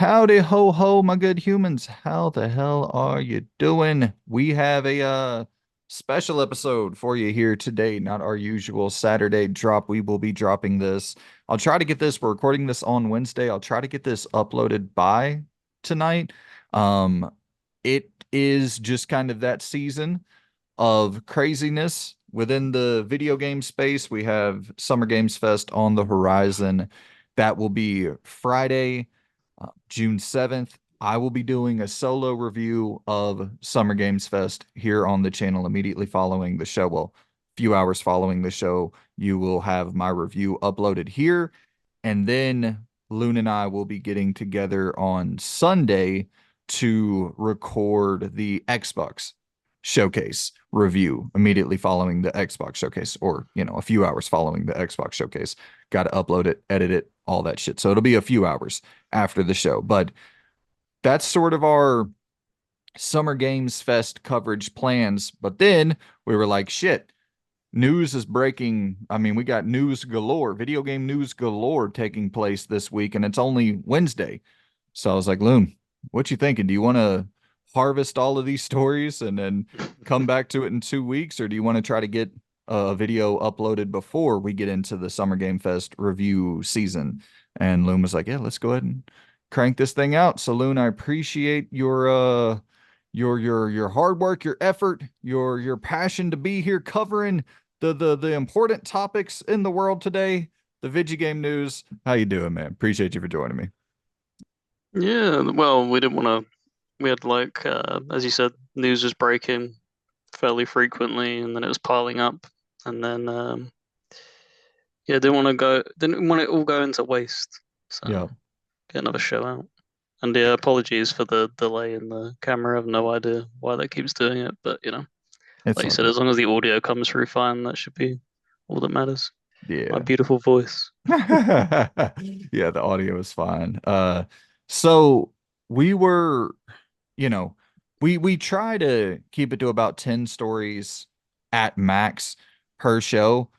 Howdy ho ho, my good humans. How the hell are you doing? We have a special episode for you here today, not our usual Saturday drop. We will be dropping this. I'll try to get this, we're recording this on Wednesday. I'll try to get this uploaded by tonight. Um, it is just kind of that season of craziness within the video game space. We have Summer Games Fest on the horizon. That will be Friday, June 7th. I will be doing a solo review of Summer Games Fest here on the channel immediately following the show. Well, a few hours following the show, you will have my review uploaded here. And then Loon and I will be getting together on Sunday to record the Xbox showcase review immediately following the Xbox showcase, or, a few hours following the Xbox showcase. Got to upload it, edit it, all that shit. So it'll be a few hours after the show. But that's sort of our Summer Games Fest coverage plans. But then we were like, shit, news is breaking. I mean, we got news galore, video game news galore taking place this week, and it's only Wednesday. So I was like, Loon, what you thinking? Do you want to harvest all of these stories and then come back to it in 2 weeks, or do you want to try to get a video uploaded before we get into the Summer Game Fest review season? And Loon was like, yeah, let's go ahead and crank this thing out. So Loon, I appreciate your hard work, your effort, your passion to be here covering the important topics in the world today, the video game news. How you doing, man? Appreciate you for joining me. Yeah, well, we didn't want to. We had as you said, news was breaking fairly frequently, and then it was piling up, and then yeah, didn't want it all go into waste. Yeah, So get another show out. And yeah, apologies for the delay in the camera. I have no idea why that keeps doing it, but it's like you all said, good. as long as the audio comes through fine, that should be all that matters. My Yeah. beautiful voice. Yeah, the audio is fine. So we were, you know, we try to keep it to about 10 stories at max per show.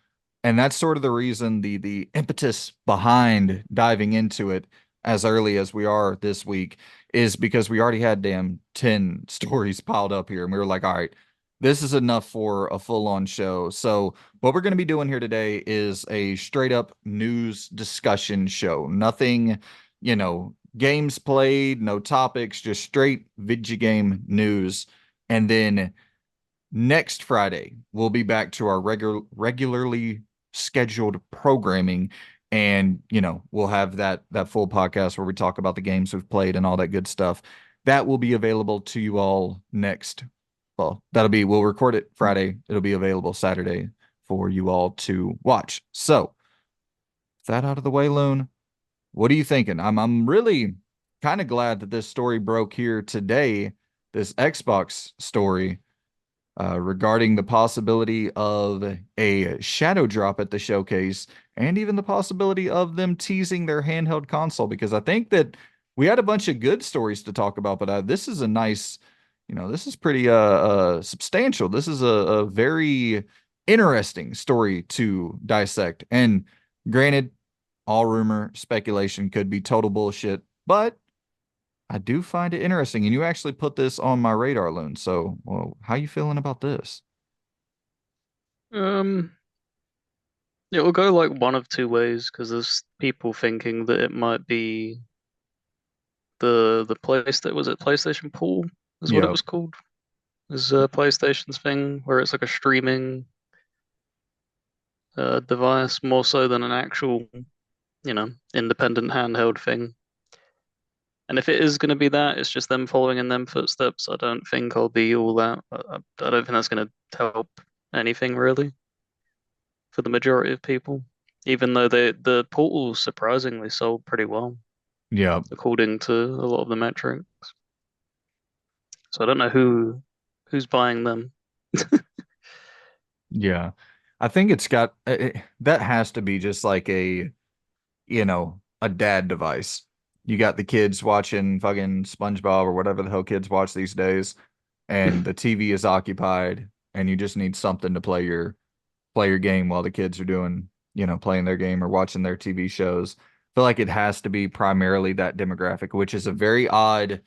And that's sort of the reason, the impetus behind diving into it as early as we are this week is because we already had damn 10 stories piled up here. And we were like, all right, this is enough for a full-on show. So what we're going to be doing here today is a straight up news discussion show. Nothing, games played, no topics, just straight video game news. And then next Friday, we'll be back to our regularly scheduled programming. And, we'll have that full podcast where we talk about the games we've played and all that good stuff. That will be available to you all next. Well, we'll record it Friday. It'll be available Saturday for you all to watch. So, with that out of the way, Loon, what are you thinking? I'm really kind of glad that this story broke here today, this Xbox story, regarding the possibility of a shadow drop at the showcase and even the possibility of them teasing their handheld console, because I think that we had a bunch of good stories to talk about, but this is a nice, this is pretty substantial. This is a very interesting story to dissect. And granted, all rumor, speculation, could be total bullshit, but I do find it interesting. And you actually put this on my radar, Loon. So, well, how you feeling about this? Um, it will go like one of two ways because there's people thinking that it might be the PlayStation Pool is what it Yeah. was called. Is PlayStation's thing where it's like a streaming device more so than an actual, independent handheld thing. And if it is going to be that, it's just them following in them footsteps. I don't think I'll be all that. I don't think that's going to help anything really for the majority of people. Even though the Portal surprisingly sold pretty well Yeah. according to a lot of the metrics. So I don't know who's buying them. Yeah. I think it's got that has to be just like a dad device. You got the kids watching fucking SpongeBob or whatever the hell kids watch these days, and the TV is occupied, and you just need something to play your game while the kids are doing, playing their game or watching their TV shows. feel like it has to be primarily that demographic, which is a very odd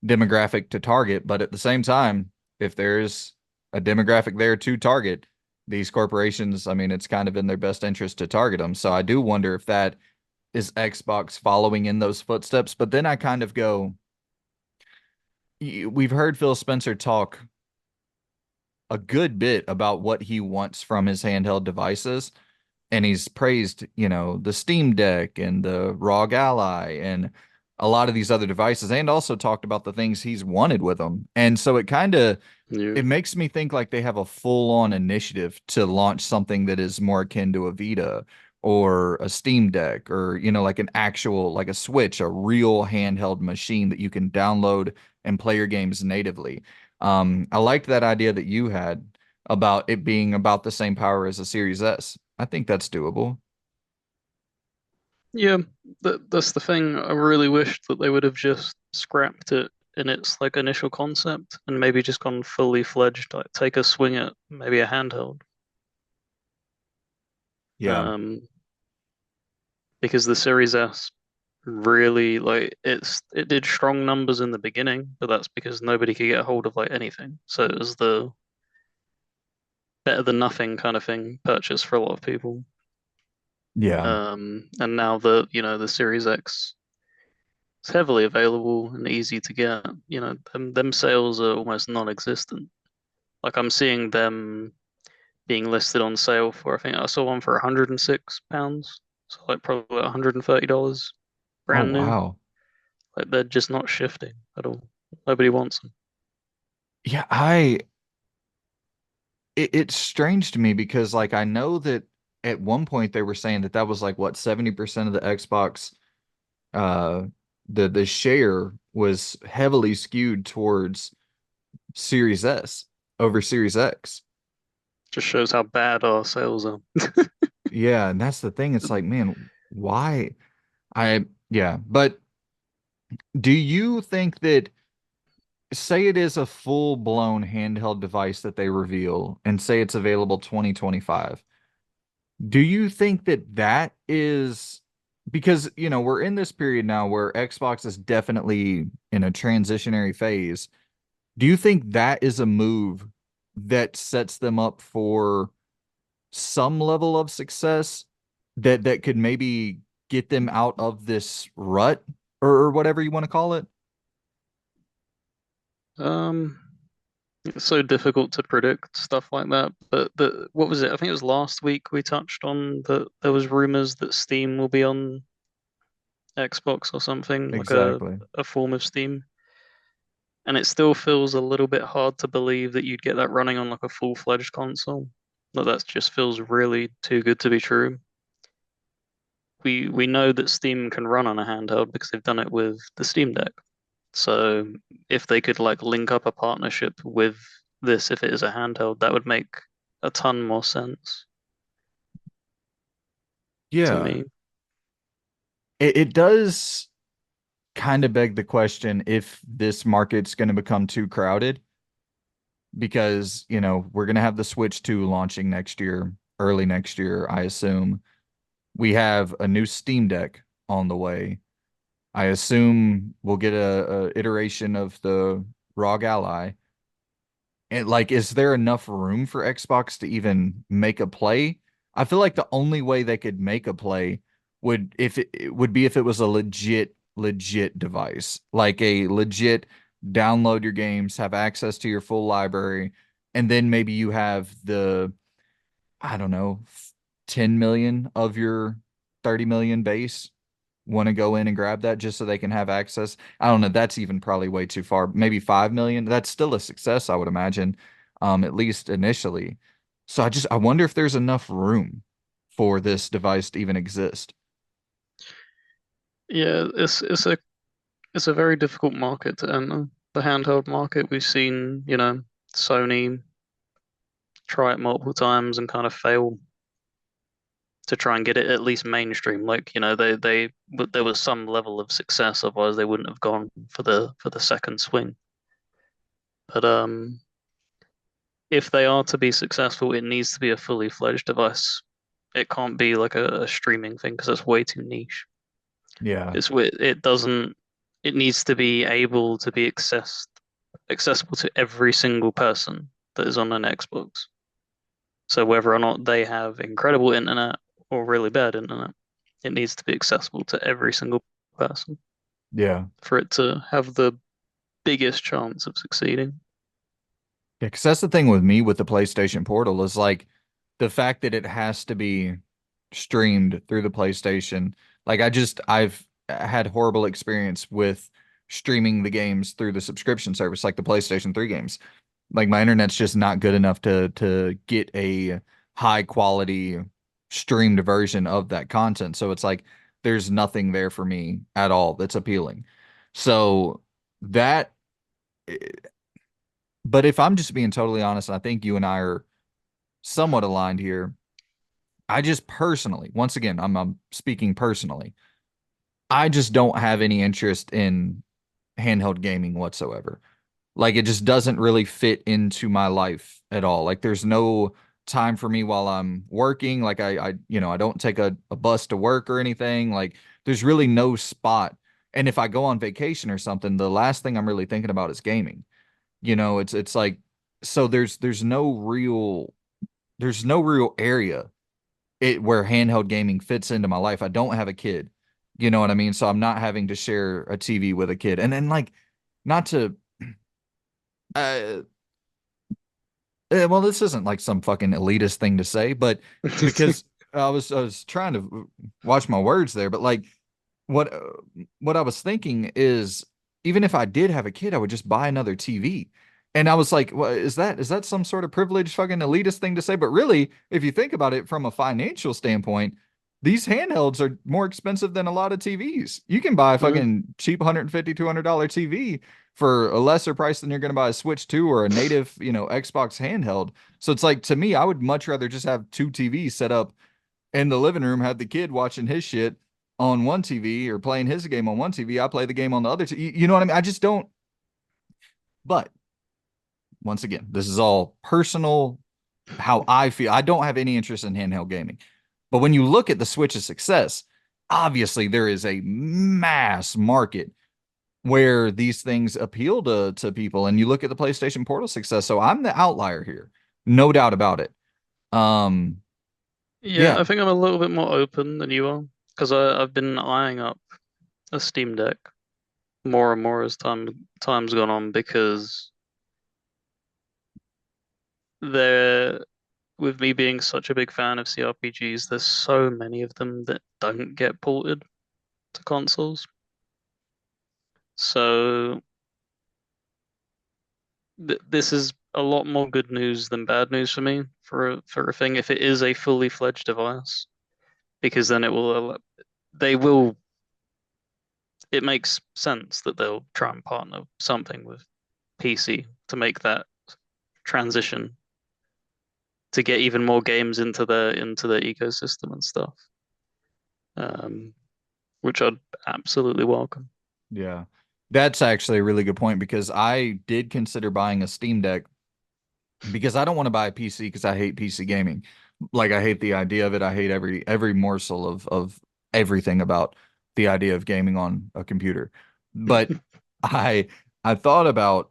demographic to target. But at the same time, if there's a demographic there to target, these corporations, I mean, it's kind of in their best interest to target them. So I do wonder if that is Xbox following in those footsteps. But then I kind of go, we've heard Phil Spencer talk a good bit about what he wants from his handheld devices. And he's praised, the Steam Deck and the ROG Ally and a lot of these other devices, and also talked about the things he's wanted with them. And so Yeah. it makes me think like they have a full-on initiative to launch something that is more akin to a Vita or a Steam Deck or, like an actual, like a Switch, a real handheld machine that you can download and play your games natively. I liked that idea that you had about it being about the same power as a Series S. I think that's doable. Yeah, that's the thing. I really wished that they would have just scrapped it in its like initial concept and maybe just gone fully fledged, like take a swing at maybe a handheld. Yeah. Um, because the Series S really like it did strong numbers in the beginning, but that's because nobody could get a hold of like anything. So it was the better than nothing kind of thing purchase for a lot of people. Yeah. And now that, the Series X is heavily available and easy to get, them sales are almost non-existent. Like I'm seeing them being listed on sale for, I think I saw one for £106, so like probably $130 Oh, brand new. wow. Like they're just not shifting at all. Nobody wants them. Yeah, it's strange to me because like I know that at one point they were saying that that was like what 70% of the Xbox uh the share was heavily skewed towards Series S over Series X. Just shows how bad our sales are. Yeah, and that's the thing. It's like, man, why? Yeah, but do you think that say it is a full-blown handheld device that they reveal and say it's available 2025? Do you think that that is because, we're in this period now where Xbox is definitely in a transitionary phase. Do you think that is a move that sets them up for some level of success that could maybe get them out of this rut or whatever you want to call it? Um, it's so difficult to predict stuff like that. But what was it? I think it was last week we touched on that there was rumors that Steam will be on Xbox or something, like Exactly. a form of Steam. And it still feels a little bit hard to believe that you'd get that running on like a full-fledged console. Like that just feels really too good to be true. We know that Steam can run on a handheld because they've done it with the Steam Deck. So if they could like link up a partnership with this, if it is a handheld, that would make a ton more sense to Yeah. me. It does kind of beg the question if this market's going to become too crowded because, we're going to have the Switch 2 launching next year, early next year, I assume. We have a new Steam Deck on the way. I assume we'll get a iteration of the ROG Ally. And like, is there enough room for Xbox to even make a play? I feel like the only way they could make a play it would be if it was a legit device, like a legit download your games, have access to your full library, and then maybe you have the I don't know, 10 million of your 30 million base want to go in and grab that just so they can have access. I don't know. That's even probably way too far. Maybe 5 million. That's still a success, I would imagine, at least initially. So I wonder if there's enough room for this device to even exist. Yeah, it's a very difficult market to enter. The handheld market, we've seen, Sony try it multiple times and kind of fail to try and get it at least mainstream. Like, but there was some level of success, otherwise they wouldn't have gone for the second swing. But if they are to be successful, it needs to be a fully fledged device. It can't be like a streaming thing because it's way too niche. Yeah. It doesn't. It needs to be able to be accessible to every single person that is on an Xbox. So whether or not they have incredible internet or really bad internet, it needs to be accessible to every single person Yeah. for it to have the biggest chance of succeeding. Yeah, because that's the thing with me with the PlayStation Portal is like the fact that it has to be streamed through the PlayStation. Like I've had horrible experience with streaming the games through the subscription service, like the PlayStation 3 games. Like my internet's just not good enough to get a high quality streamed version of that content. So it's like there's nothing there for me at all that's appealing. So that but if I'm just being totally honest, I think you and I are somewhat aligned here. I just personally, once again, I'm speaking personally, I just don't have any interest in handheld gaming whatsoever. Like it just doesn't really fit into my life at all. Like there's no time for me while I'm working. Like I don't take a bus to work or anything. Like there's really no spot. And if I go on vacation or something, the last thing I'm really thinking about is gaming. It's like so there's no real area where handheld gaming fits into my life. I don't have a kid. You know what I mean? So I'm not having to share a TV with a kid. And then like not to uh well, this isn't like some fucking elitist thing to say, but because I was trying to watch my words there, but like what uh, what I was thinking is even if I did have a kid, I would just buy another TV. And I was like, well, is that some sort of privileged fucking elitist thing to say? But really, if you think about it from a financial standpoint, these handhelds are more expensive than a lot of TVs. You can buy a Mm. fucking cheap 150, $200 TV for a lesser price than you're going to buy a Switch 2 or a native, Xbox handheld. So it's like to me, I would much rather just have two TVs set up in the living room, have the kid watching his shit on one TV or playing his game on one TV. I play the game on the other. You know what I mean? I just don't. But once again, this is all personal, how I feel. I don't have any interest in handheld gaming. But when you look at the Switch's success, obviously there is a mass market where these things appeal to people. And you look at the PlayStation Portal success. So I'm the outlier here. No doubt about it. Um, Yeah, yeah. I think I'm a little bit more open than you are because I've been eyeing up a Steam Deck more and more as time's gone on because there with me being such a big fan of CRPGs, there's so many of them that don't get ported to consoles. So th this is a lot more good news than bad news for me for a thing if it is a fully fledged device, because then they will it makes sense that they'll try and partner something with PC to make that transition to get even more games into the ecosystem and stuff. Um, which I'd absolutely welcome. Yeah. That's actually a really good point because I did consider buying a Steam Deck because I don't want to buy a PC because I hate PC gaming. Like I hate the idea of it. I hate every morsel of everything about the idea of gaming on a computer. But I I thought about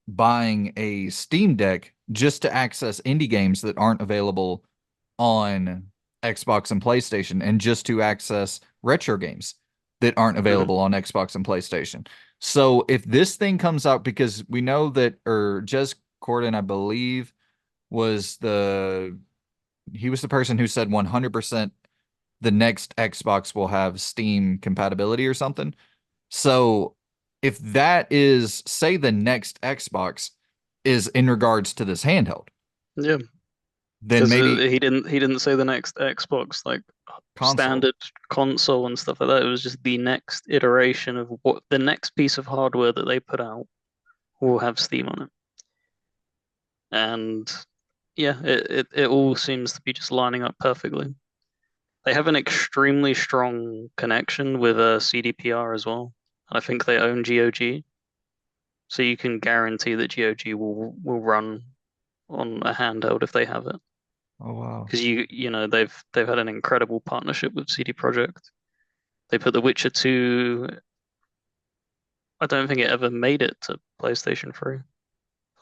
buying a Steam Deck just to access indie games that aren't available on Xbox and PlayStation and just to access retro games that aren't Mhm. available on Xbox and PlayStation. So if this thing comes out, because we know that, or Jez Corden, I believe, was he was the person who said 100% the next Xbox will have Steam compatibility or something. So if that is, say, the next Xbox is in regards to this handheld, Yeah, then because maybe he didn't say the next Xbox like console. standard console and stuff like that. It was just the next iteration of what the next piece of hardware that they put out will have Steam on it. And yeah, it all seems to be just lining up perfectly. They have an extremely strong connection with CDPR as well. I think they own GOG, so you can guarantee that GOG will run on a handheld if they have it. Oh wow. Because you know they've had an incredible partnership with CD Projekt. They put The Witcher 2. I don't think it ever made it to PlayStation 3, if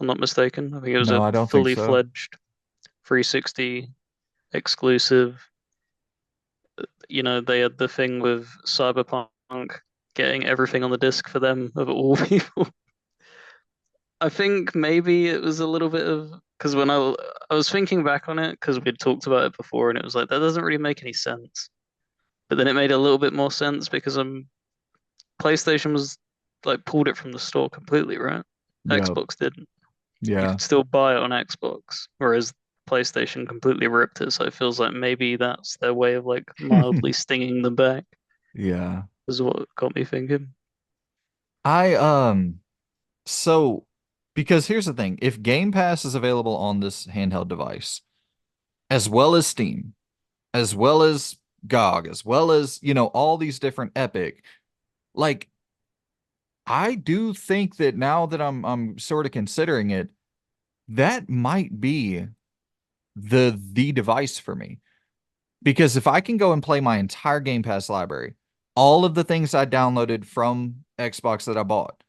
I'm not mistaken. I think it was No, a I don't think fully so. fledged 360 exclusive. They had the thing with Cyberpunk getting everything on the disc for them of all people. I think maybe it was a little bit of because I was thinking back on it because we'd talked about it before and it was like that doesn't really make any sense. But then it made a little bit more sense because PlayStation was like pulled it from the store completely, right? Yeah, Xbox didn't. You yeah. could still buy it on Xbox, whereas PlayStation completely ripped it. So it feels like maybe that's their way of like mildly stinging them back, Yeah. is what got me thinking. I so because here's the thing, if Game Pass is available on this handheld device, as well as Steam, as well as GOG, as well as, all these different Epic, like I do think that now that I'm sort of considering it, that might be the device for me. Because if I can go and play my entire Game Pass library, all of the things I downloaded from Xbox that I bought,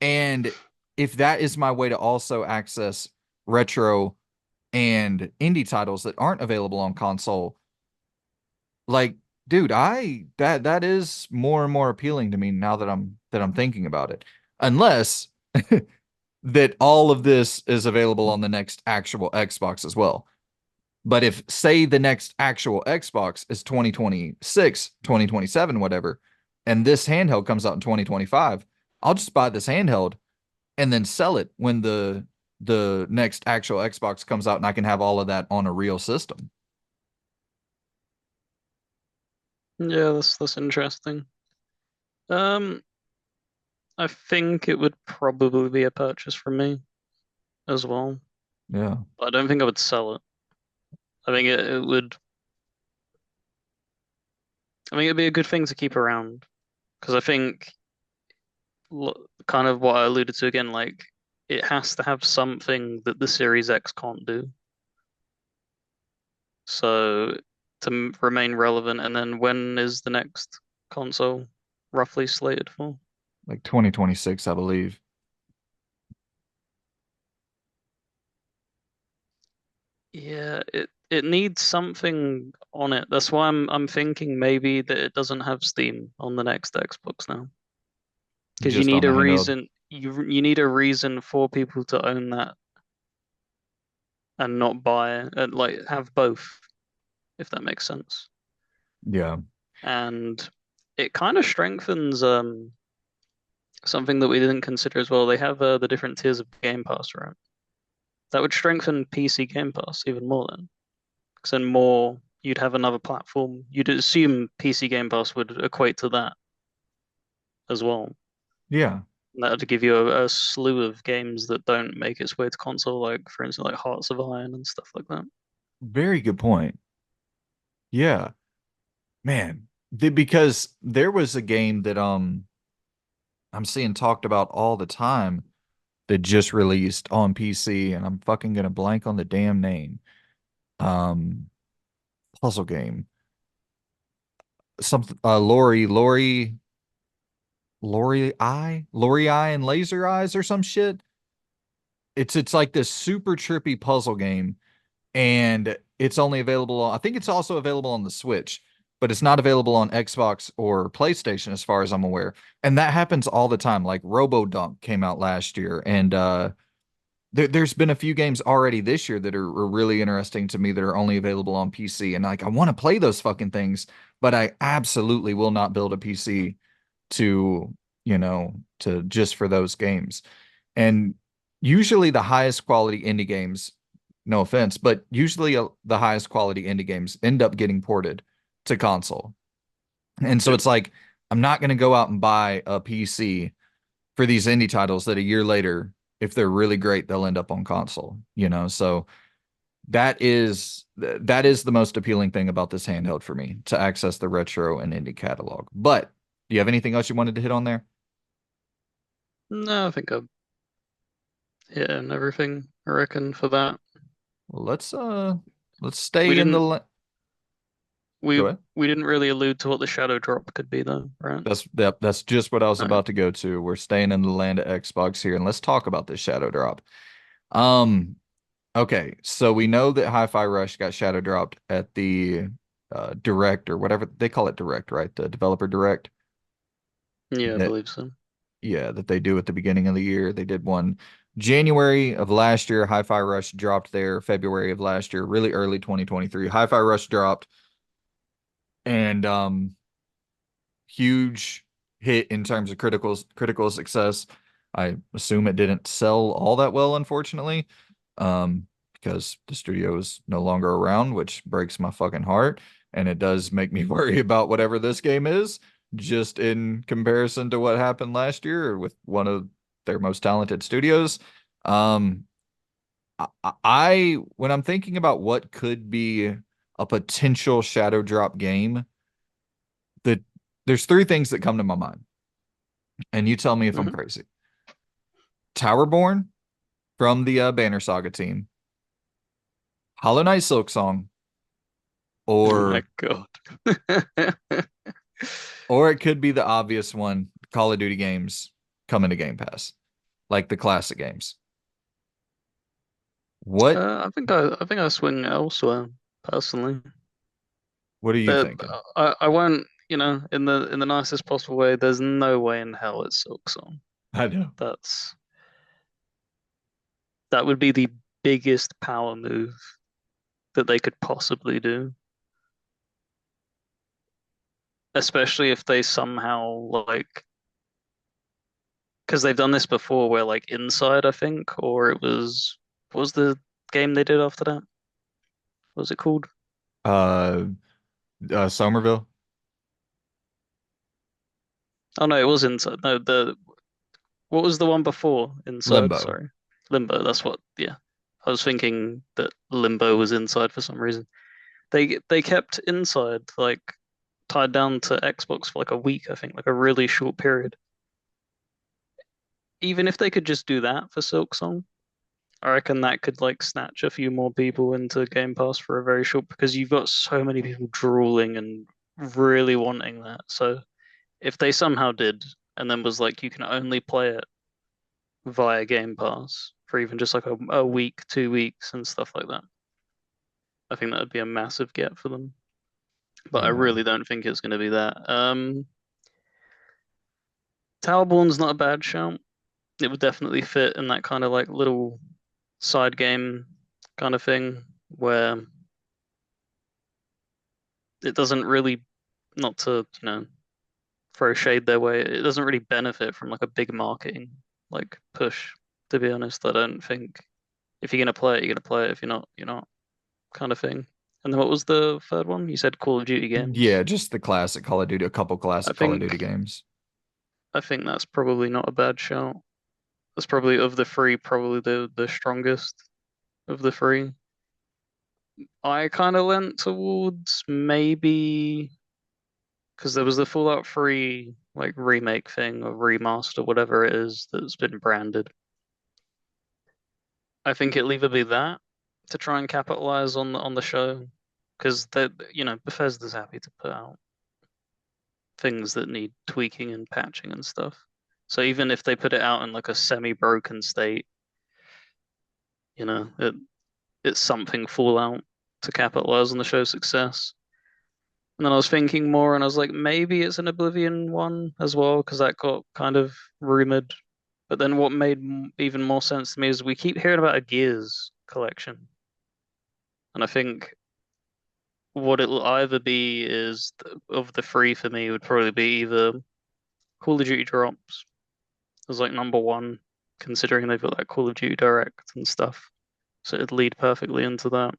and if that is my way to also access retro and indie titles that aren't available on console, like, dude, I that is more and more appealing to me now that I'm thinking about it. Unless that all of this is available on the next actual Xbox as well. But if, say, the next actual Xbox is 2026, 2027, whatever, and this handheld comes out in 2025, I'll just buy this handheld and then sell it when the next actual Xbox comes out and I can have all of that on a real system. Yeah, that's interesting. Um, I think it would probably be a purchase for me as well. Yeah. I don't think I would sell it. I think it would. I think it'd be a good thing to keep around because I think kind of what I alluded to again, like it has to have something that the Series X can't do. So to remain relevant, and then when is the next console roughly slated for? Like 2026, I believe. Yeah, it needs something on it. That's why I'm thinking maybe that it doesn't have Steam on the next Xbox now. Because you Just need on a the handheld. reason you need a reason for people to own that and not buy it, and like have both, if that makes sense. Yeah. And it kind of strengthens something that we didn't consider as well. They have the different tiers of Game Pass, right? That would strengthen PC Game Pass even more then. Because then more you'd have another platform. You'd assume PC Game Pass would equate to that as well. Yeah. That would give you a slew of games that don't make its way to console, like for instance, like Hearts of Iron and stuff like that. Very good point. Yeah. Man. Because there was a game that I'm seeing talked about all the time that just released on PC, and I'm fucking gonna blank on the damn name. Um, Puzzle game. Something Lori Eye and Laser Eyes or some shit. It's like this super trippy puzzle game, and it's only available on, I think it's also available on the Switch, but it's not available on Xbox or PlayStation as far as I'm aware. And that happens all the time. Like Robo Dunk came out last year, and there's been a few games already this year that are really interesting to me that are only available on PC. And like, I want to play those fucking things, but I absolutely will not build a PC to, to just for those games. And usually the highest quality indie games, no offense, but usually the highest quality indie games end up getting ported to console. And so Yep. it's like, I'm not going to go out and buy a PC for these indie titles that a year later, if they're really great, they'll end up on console. So that is the most appealing thing about this handheld for me, to access the retro and indie catalog. But do you have anything else you wanted to hit on there? No, I think I've hit and everything, I reckon, for that. Well, let's We stay in the didn't Go we ahead. we didn't really allude to what the shadow drop could be though, right? That's just what I was No. about to go to. We're staying in the land of Xbox here, and let's talk about this shadow drop. Um, okay, so we know that Hi-Fi Rush got shadow dropped at the direct or whatever they call it, direct, right? The developer direct. Yeah, I That believe so. Yeah, that they do at the beginning of the year. They did one January of last year. Hi-Fi Rush dropped there February of last year, really early 2023. Hi-Fi Rush dropped and huge hit in terms of critical success. I assume it didn't sell all that well, unfortunately, because the studio is no longer around, which breaks my fucking heart. And it does make me worry about whatever this game is, just in comparison to what happened last year with one of their most talented studios. Um, when I'm thinking about what could be a potential Shadow Drop game, the there's three things that come to my mind, and you tell me if I'm Hmm. crazy. Towerborn from the Banner Saga team, Hollow Knight Silk Song, Oh my or God. it could be the obvious one, Call of Duty games coming to Game Pass, like the classic games. What I think I swing elsewhere personally. what are you That thinking? I won't, in the nicest possible way. There's no way in hell it's Silksong. I know. That's that would be the biggest power move that they could possibly do, especially if they somehow like because they've done this before where like Inside, I think, or what was the game they did after that? What was it called? Uh, Somerville, Oh no, it was Inside. No, the what was the one before Inside? Limbo. Sorry. Limbo, that's what, yeah. I was thinking that Limbo was Inside for some reason. They kept Inside like tied down to Xbox for like a week, I think, like a really short period. Even if they could just do that for Silksong, I reckon that could like snatch a few more people into Game Pass for a very short because you've got so many people drooling and really wanting that. So if they somehow did and then was like you can only play it via Game Pass for even just like a week, 2 weeks and stuff like that, I think that would be a massive get for them. But I Yeah. really don't think it's going to be that. Towerborn's not a bad shout. It would definitely fit in that kind of like little side game kind of thing where it doesn't really, not to, throw shade their way, it doesn't really benefit from like a big marketing like push, to be honest. I don't think if you're gonna play it, you're gonna play it. If you're not, you're not kind of thing. And then what was the third one? You said Call of Duty games. Yeah, just the classic Call of Duty, a couple I classic Call of Duty think games. I think that's probably not a bad shout. That's probably of the three, probably the strongest of the three. I kind of leant towards maybe because there was the Fallout 3 like remake thing or remaster, whatever it is that's been branded. I think it'll either be that to try and capitalize on the show because Bethesda's happy to put out things that need tweaking and patching and stuff. So even if they put it out in like a semi-broken state, you know, it it's something Fallout to capitalize on the show's success. And then I was thinking more, and I was like, maybe it's an Oblivion one as well, because that got kind of rumored. But then what made even more sense to me is we keep hearing about a Gears collection, and I think what it'll either be is of the three for me would probably be either Call of Duty drops as like number one, considering they've got that Call of Duty Direct and stuff. So it'd lead perfectly into that.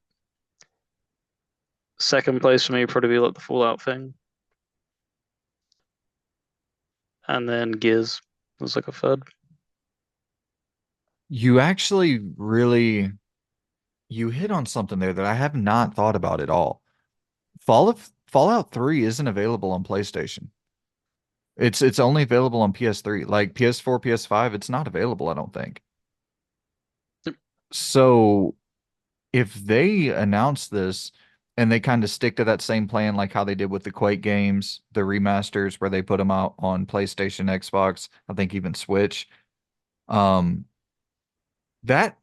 Second place for me would probably be like the Fallout thing, and then Gears was like a third. You actually really you hit on something there that I have not thought about at all. Fallout 3 isn't available on PlayStation. It's only available on PS3. Like PS4, PS5, it's not available, I don't think. So if they announce this and they kind of stick to that same plan, like how they did with the Quake games, the remasters, where they put them out on PlayStation, Xbox, I think even Switch. Um, that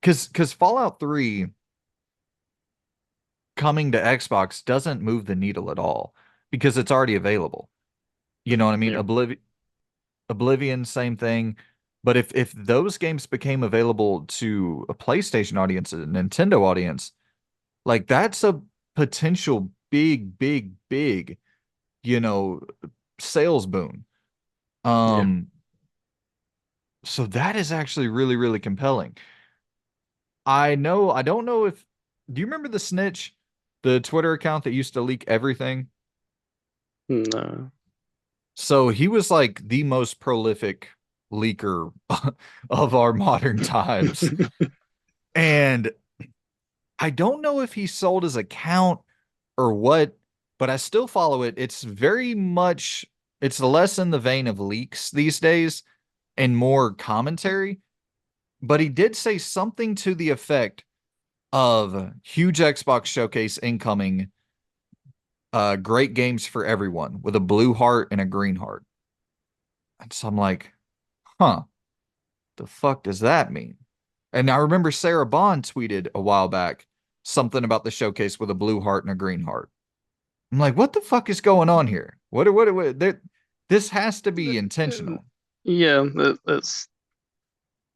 because Fallout 3 coming to Xbox doesn't move the needle at all because it's already available. You know what I mean? Yeah. Oblivion, same thing. But if those games became available to a PlayStation audience, a Nintendo audience, like that's a potential big, big, big, you know, sales boom. Yeah. Um, so that is actually really, really compelling. I don't know if, do you remember the Snitch, the Twitter account that used to leak everything? No. So he was like the most prolific leaker of our modern times. And I don't know if he sold his account or what, but I still follow it. It's very much, it's less in the vein of leaks these days and more commentary. But he did say something to the effect of huge Xbox showcase incoming, great games for everyone with a blue heart and a green heart. And so I'm like, huh, the fuck does that mean? And I remember Sarah Bond tweeted a while back something about the showcase with a blue heart and a green heart. I'm like, what the fuck is going on here? This has to be intentional. Yeah, that's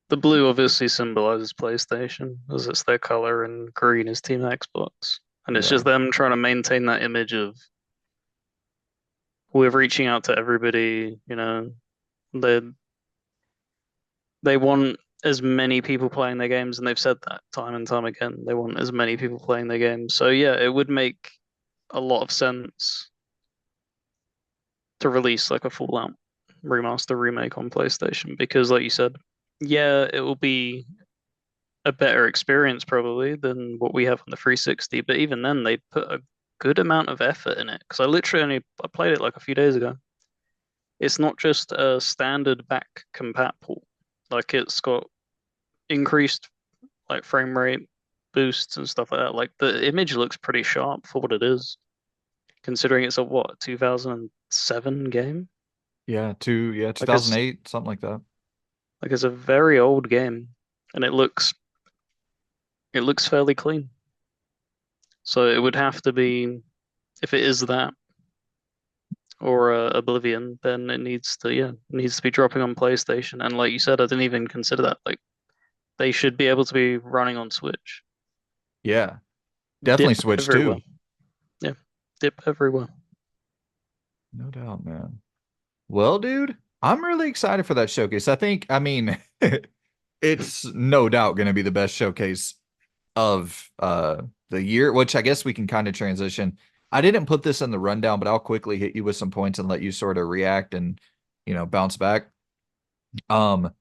the blue obviously symbolizes PlayStation as it's their color, and green is Team Xbox. And it's Yeah. just them trying to maintain that image of we're reaching out to everybody, they they want as many people playing their games, and they've said that time and time again. They want as many people playing their games. So yeah, it would make a lot of sense to release like a Fallout remaster remake on PlayStation because, like you said, yeah, it will be a better experience probably than what we have on the 360. But even then, they put a good amount of effort in it because I played it like a few days ago. It's not just a standard back compat port. Like it's got increased like frame rate boosts and stuff like that. Like the image looks pretty sharp for what it is, considering it's a what, 2007 game? Yeah, Like it's 2008, something like that. like it's a very old game and it looks fairly clean. So it would have to be if it is that or Oblivion, then it needs to be dropping on PlayStation. And like you said, I didn't even consider that. Like they should be able to be running on Switch. Yeah, definitely Dip Switch everywhere. too. Yeah, dip everywhere. No doubt, man. Well, dude, I'm really excited for that showcase. I mean, it's no doubt going to be the best showcase of the year, which I guess we can kind of transition. I didn't put this in the rundown, but I'll quickly hit you with some points and let you sort of react and, bounce back. Um,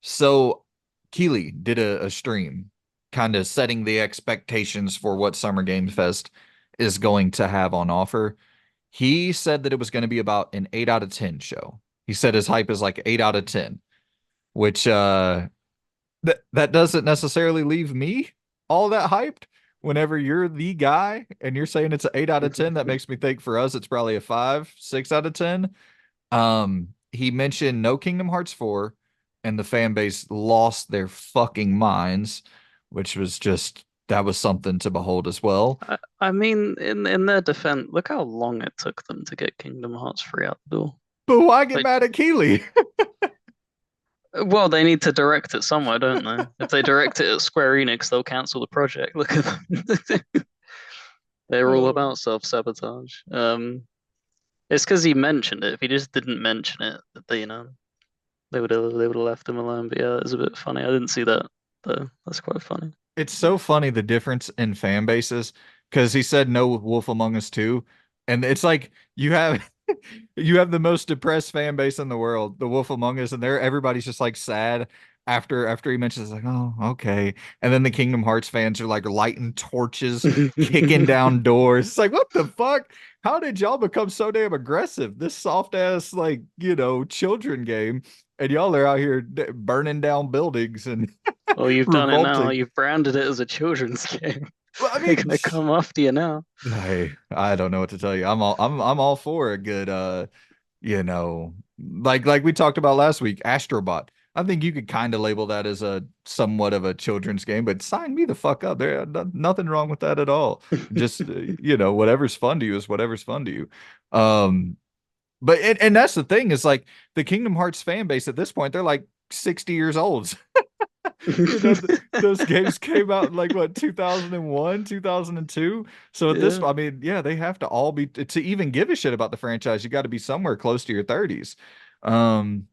so Keely did a stream kind of setting the expectations for what Summer Game Fest is going to have on offer. He said that it was going to be about an 8 out of 10 show. He said his hype is like 8 out of 10, which that doesn't necessarily leave me all that hyped. Whenever you're the guy and you're saying it's an 8 out of 10, that makes me think for us it's probably a 5, 6 out of 10. He mentioned no Kingdom Hearts 4, and the fan base lost their fucking minds, which was just that was something to behold as well. I mean, in their defense, look how long it took them to get Kingdom Hearts 3 out the door. But why get Like, mad at Keeley? well, they need to direct it somewhere, don't they? If they direct it at Square Enix, they'll cancel the project. Look at them. They're all Oh. about self-sabotage. It's because he mentioned it. If he just didn't mention it, they would have left him alone. But yeah, it's a bit funny. I didn't see that though. That's quite funny. It's so funny the difference in fan bases because he said no with Wolf Among Us 2, and it's like you have the most depressed fan base in the world, the Wolf Among Us, and there everybody's just like sad after he mentions like, oh, okay. And then the Kingdom Hearts fans are like lighting torches, kicking down doors. It's like, what the fuck? How did y'all become so damn aggressive? This soft ass, like, children game, and y'all are out here burning down buildings and Well, you've done it now. revolting. You've branded it as a children's game. Well, I They're mean, gonna come after you now. I don't know what to tell you. I'm all for a good you know, like we talked about last week, Astrobot. I think you could kind of label that as a somewhat of a children's game, but sign me the fuck up. There, nothing wrong with that at all. Just whatever's fun to you is whatever's fun to you. But and that's the thing is like the Kingdom Hearts fan base at this point, they're like 60 years old. Those games came out in like what 2001, 2002. So at this, Yeah. I mean, yeah, they have to all be to even give a shit about the franchise. You got to be somewhere close to your 30s. Um,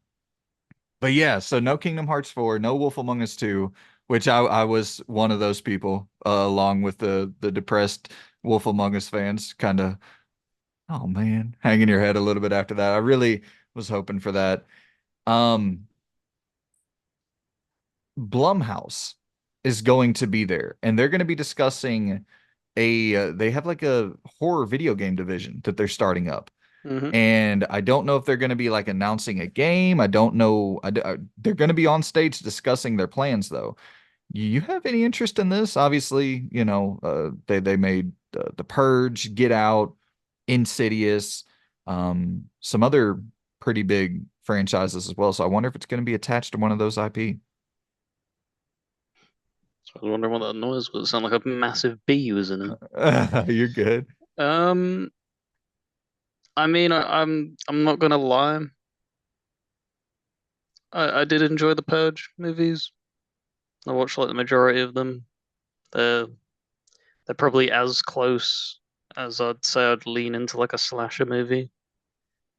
but yeah, so no Kingdom Hearts 4, no Wolf Among Us 2, which I was one of those people, along with the depressed Wolf Among Us fans, kind of, oh man, hanging your head a little bit after that. I really was hoping for that. Um, Blumhouse is going to be there, and they're going to be discussing they have like a horror video game division that they're starting up. hmm And I don't know if they're going to be like announcing a game. I don't know. They're going to be on stage discussing their plans, though. You have any interest in this? Obviously, they made The Purge, Get Out, Insidious, some other pretty big franchises as well. So I wonder if it's going to be attached to one of those IP. So I was wondering what that noise was. It sounded like a massive bee was in it. You're good. Um, I mean, I'm not gonna lie. I did enjoy the Purge movies. I watched like the majority of them. They're they're probably as close as I'd say I'd lean into like a slasher movie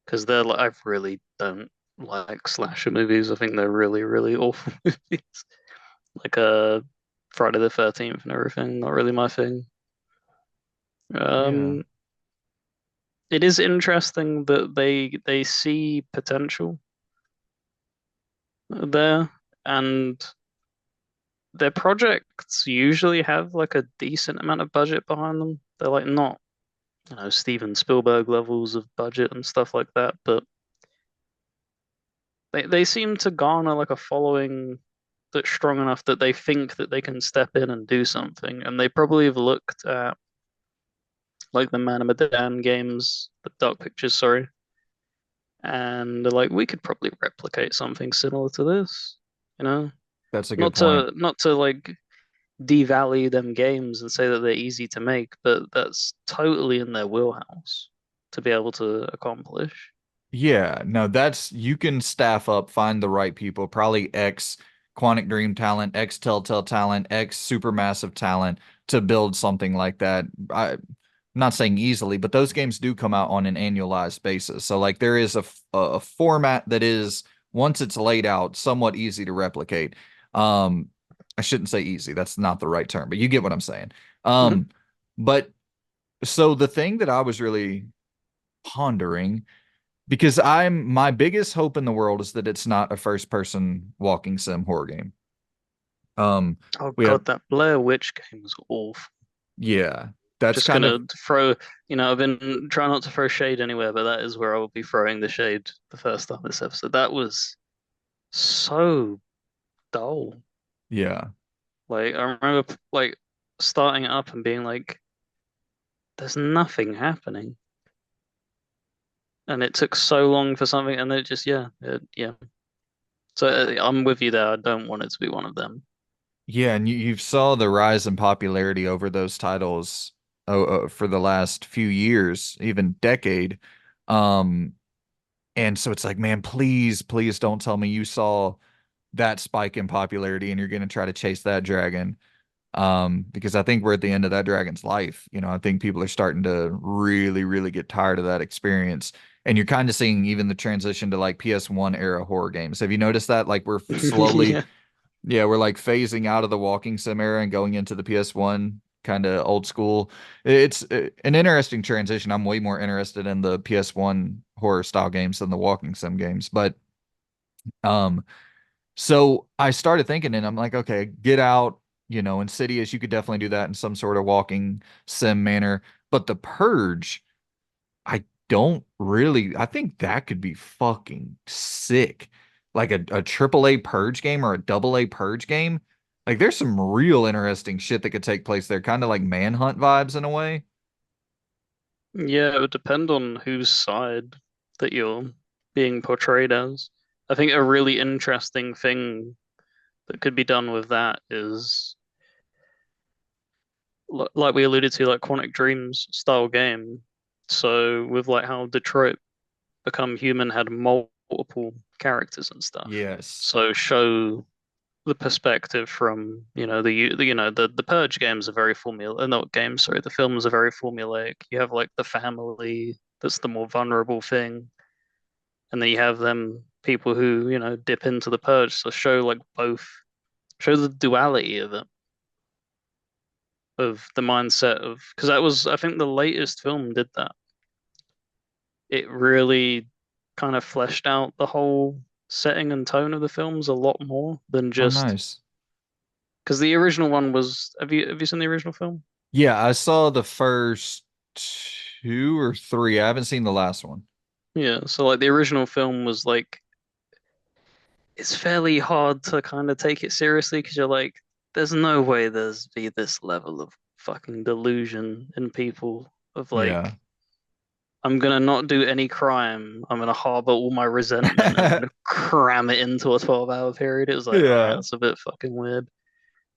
because they're like I really don't like slasher movies. I think they're really really awful movies. Like Friday the 13th and everything. Not really my thing. Yeah, Um, it is interesting that they see potential there, and their projects usually have like a decent amount of budget behind them. They're like not, Steven Spielberg levels of budget and stuff like that, but they seem to garner like a following that's strong enough that they think that they can step in and do something. And they probably have looked at like the Man of Medan games, the Dark Pictures, sorry, and they're like, we could probably replicate something similar to this, you know? that's a good Not point. to like devalue them games and say that they're easy to make, but that's totally in their wheelhouse to be able to accomplish. Yeah, no, that's you can staff up, find the right people, probably X Quantic Dream talent, X Telltale talent, X Supermassive talent to build something like that. I'm not saying easily, but those games do come out on an annualized basis. So like there is a format that is once it's laid out, somewhat easy to replicate. Um, I shouldn't say easy, that's not the right term, but you get what I'm saying. Mhm. Um, but so the thing that I was really pondering because my biggest hope in the world is that it's not a first person walking sim horror game. Um, Oh we have God, that Blair Witch game was awful. yeah, that's Just kind gonna of throw, I've been trying not to throw shade anywhere, but that is where I will be throwing the shade the first time this episode. That was so dull. yeah. Like I remember like starting it up and being like, there's nothing happening. And it took so long for something, and it just yeah. So I'm with you there. I don't want it to be one of them. Yeah, and you saw the rise in popularity over those titles for the last few years, even decade. Um, and so it's like, man, please, please don't tell me you saw that spike in popularity and you're going to try to chase that dragon. Because I think we're at the end of that dragon's life. I think people are starting to really, really get tired of that experience. And you're kind of seeing even the transition to like PS1 era horror games. Have you noticed that? Like we're slowly, Yeah. yeah, we're like phasing out of the walking sim era and going into the PS1 kind of old school. It's an interesting transition. I'm way more interested in the PS1 horror style games than the walking sim games. But um so I started thinking, and I'm like, okay, Get Out, Insidious, you could definitely do that in some sort of walking sim manner. But The Purge, I don't really, I think that could be fucking sick. Like a triple A Purge game or a double A Purge game. Like there's some real interesting shit that could take place there, kind of like Manhunt vibes in a way. Yeah, it would depend on whose side that you're being portrayed as. I think a really interesting thing that could be done with that is like we alluded to, like Quantic Dreams style game. So with like how Detroit Become Human had multiple characters and stuff. Yes. So show the perspective from, the Purge games are very formula, not games, sorry, the films are very formulaic. You have like the family that's the more vulnerable thing, and then you have them people who, dip into the Purge. So show like both, show the duality of it, of the mindset of, because that was, I think the latest film did that. It really kind of fleshed out the whole setting and tone of the films a lot more than Oh, just nice. because the original one was. Have you seen the original film? Yeah, I saw the first two or three. I haven't seen the last one. Yeah, so like the original film was like it's fairly hard to kind of take it seriously because you're like, there's no way there's be this level of fucking delusion in people of Yeah. like, I'm gonna not do any crime. I'm gonna harbor all my resentment and I'm gonna cram it into a 12-hour period. It was like, all right, Yeah. that's a bit fucking weird.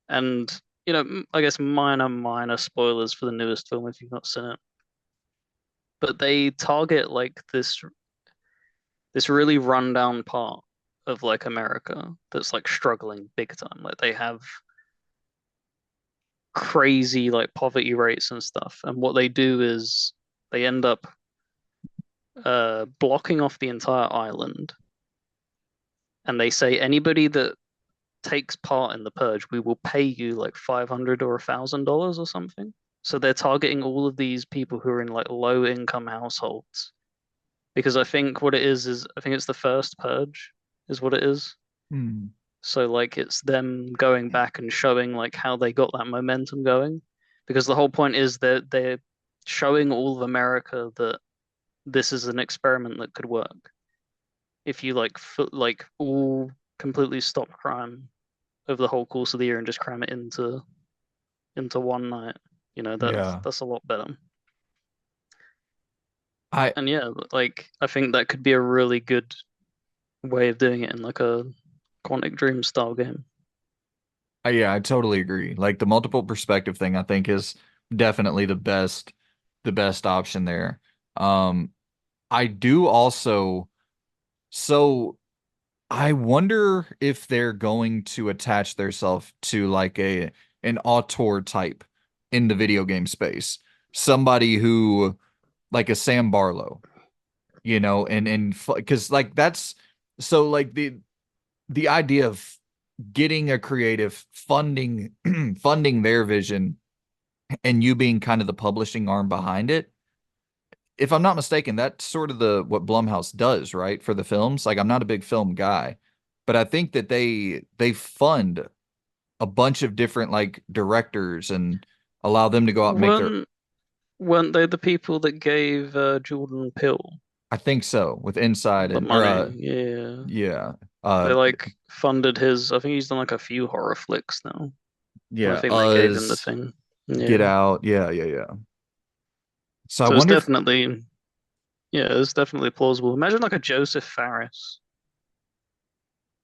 And I guess minor spoilers for the newest film if you've not seen it. But they target like this really rundown part of like America that's like struggling big time. Like they have crazy like poverty rates and stuff. And what they do is they end up blocking off the entire island. And they say anybody that takes part in the purge, we will pay you like 500 or $1,000 or something. So they're targeting all of these people who are in like low income households. Because I think what it is I think it's the first purge, is what it is. Hmm. So like it's them going back and showing like how they got that momentum going. Because the whole point is that they're showing all of America that this is an experiment that could work. If you like all completely stop crime over the whole course of the year and just cram it into one night, that's Yeah. that's a lot better. I, And yeah, like I think that could be a really good way of doing it in like a Quantic Dream style game. yeah, I totally agree. Like the multiple perspective thing, I think is definitely the best option there. Um, I do also, so I wonder if they're going to attach themselves to like an auteur type in the video game space. Somebody who like a Sam Barlow, and because like that's so like the idea of getting a creative funding their vision and you being kind of the publishing arm behind it. If I'm not mistaken, that's sort of the what Blumhouse does, right? For the films. Like I'm not a big film guy, but I think that they fund a bunch of different like directors and allow them to go out and make their. Weren't weren't they the people that gave Jordan Peele I think so with Inside the and or money? Yeah. yeah They like funded his, I think he's done like a few horror flicks now. And I yeah think they gave him the Us, thing. Get Yeah. Out, yeah. So I So it's wonder if definitely, yeah, it's definitely plausible. Imagine like a Joseph Fares.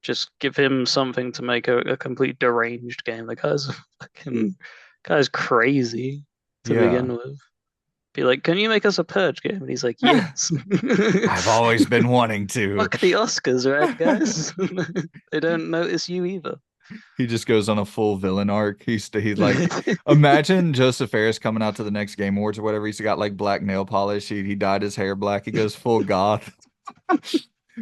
Just give him something to make a complete deranged game. The guy's crazy to yeah. begin with. Be like, can you make us a Purge game? And he's like, yes. I've always been wanting to. Fuck the Oscars, right, guys? They don't notice you either. He just goes on a full villain arc. He's like, imagine Joseph Ferris coming out to the next Game Awards or whatever. He's got like black nail polish. He dyed his hair black. He goes full goth.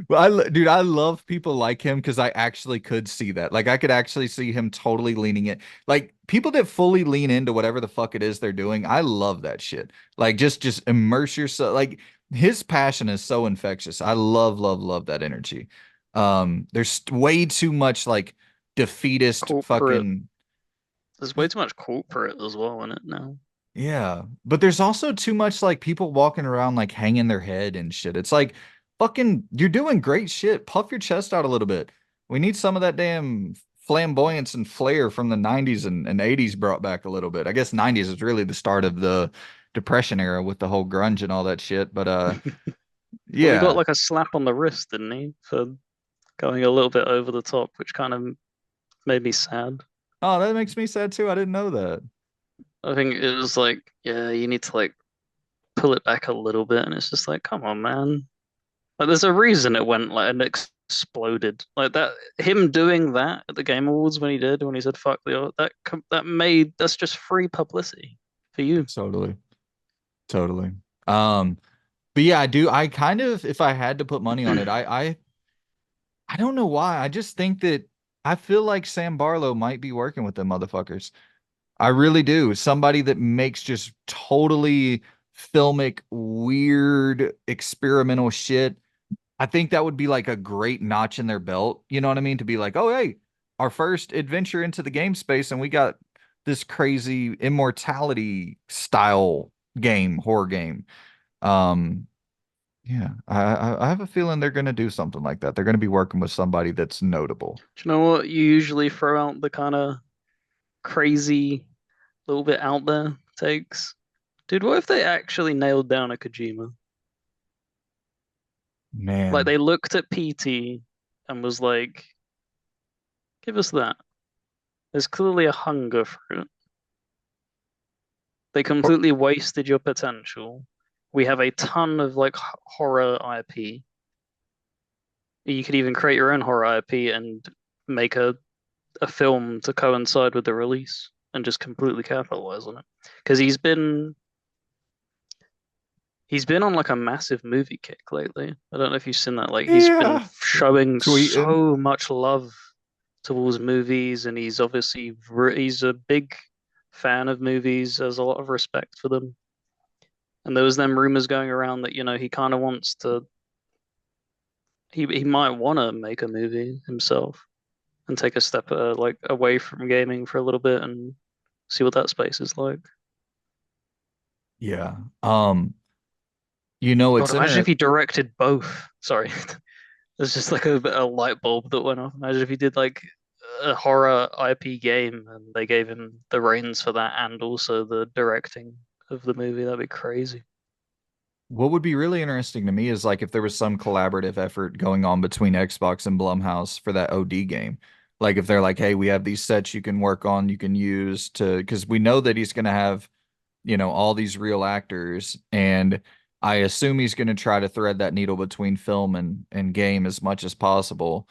Well, dude, I love people like him because I actually could see that. Like, I could actually see him totally leaning it. Like, people that fully lean into whatever the fuck it is they're doing. I love that shit. Like, just immerse yourself. Like, his passion is so infectious. I love that energy. There's way too much like defeatist Corporate. fucking. There's way too much corporate as well in it now. Yeah, but there's also too much like people walking around like hanging their head and shit. It's like fucking you're doing great shit. Puff your chest out a little bit. We need some of that damn flamboyance and flair from the 90s and 80s brought back a little bit. I guess 90s is really the start of the depression era with the whole grunge and all that shit. But Well, he got yeah. like a slap on the wrist, didn't he, for going a little bit over the top, which kind of made me sad. Oh, that makes me sad too. I didn't know that. I think it was like, yeah, you need to like pull it back a little bit, and it's just like, come on, man. Like, there's a reason it went like and exploded like that. Him doing that at the Game Awards when he said "fuck the art," that's just free publicity for you. Totally. Totally. Um, but yeah, I do. I kind of, if I had to put money on it, I don't know why. I just think that I feel like Sam Barlow might be working with them motherfuckers. I really do. Somebody that makes just totally filmic, weird, experimental shit. I think that would be like a great notch in their belt. You know what I mean? To be like, oh, hey, our first adventure into the game space, and we got this crazy immortality style game, horror game. Um, yeah, I have a feeling they're gonna do something like that. They're gonna be working with somebody that's notable. Do you know what? You usually throw out the kind of crazy, little bit out there takes. Dude, what if they actually nailed down a Kojima? Like Man, they looked at PT and was like, give us that. There's clearly a hunger for it. They completely wasted your potential. We have a ton of like horror IP. You could even create your own horror IP and make a film to coincide with the release and just completely capitalize on it. Because he's been on like a massive movie kick lately. I don't know if you've seen that. Like he's been yeah, showing tweeting. so much love towards movies, and he's a big fan of movies. Has a lot of respect for them. And there was them rumors going around that he kind of wants to. He might want to make a movie himself and take a step like away from gaming for a little bit and see what that space is like. Yeah. God, It's imagine if interesting. he directed both. Sorry, there's just like a light bulb that went off. Imagine if he did like a horror IP game and they gave him the reins for that and also the directing of the movie. That'd be crazy. What would be really interesting to me is like if there was some collaborative effort going on between Xbox and Blumhouse for that OD game. Like if they're like, hey, we have these sets you can work on, you can use to, because we know that he's going to have all these real actors. And I assume he's going to try to thread that needle between film and game as much as possible.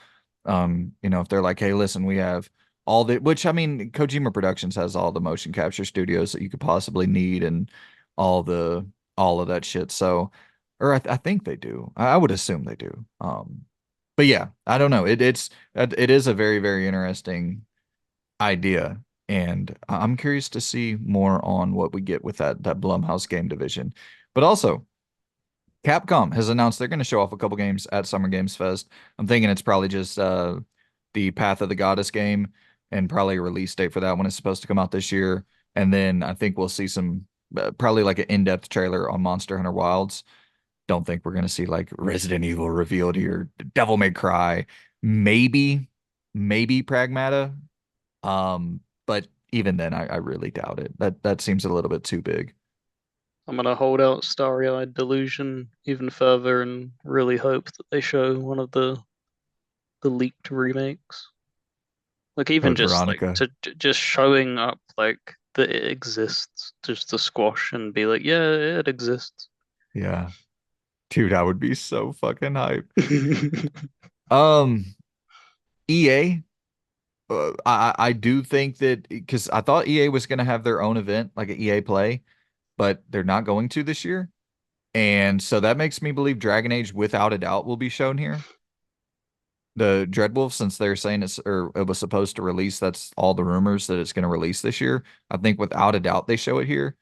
If they're like, hey, listen, we have all the, which I mean, Kojima Productions has all the motion capture studios that you could possibly need and all the, all of that shit. So, or I think they do. I would assume they do. But yeah, I don't know. It is a very, very interesting idea. And I'm curious to see more on what we get with that Blumhouse game division. But also, Capcom has announced they're going to show off a couple games at Summer Games Fest. I'm thinking it's probably just the Path of the Goddess game and probably a release date for that one is supposed to come out this year. And then I think we'll see some probably like an in-depth trailer on Monster Hunter Wilds. Don't think we're going to see like Resident Evil revealed here, Devil May Cry, maybe, maybe Pragmata. But even then, I really doubt it. That seems a little bit too big. I'm gonna hold out Starry-Eyed Delusion even further and really hope that they show one of the leaked remakes. Like even Code just like Veronica. just showing up like that it exists, just to squash and be like, yeah, it exists. Yeah. Dude, I would be so fucking hype. Um, EA, I do think that because I thought EA was going to have their own event, like an EA Play, but they're not going to this year. And so that makes me believe Dragon Age without a doubt will be shown here. The Dreadwolf, since they're saying it was supposed to release, that's all the rumors that it's going to release this year. I think without a doubt they show it here.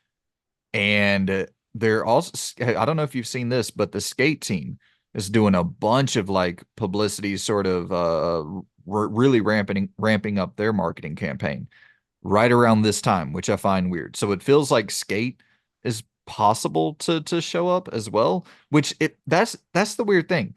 And they're also, I don't know if you've seen this, but the skate team is doing a bunch of like publicity, sort of really ramping up their marketing campaign right around this time, which I find weird. So it feels like skate is possible to show up as well, which that's the weird thing.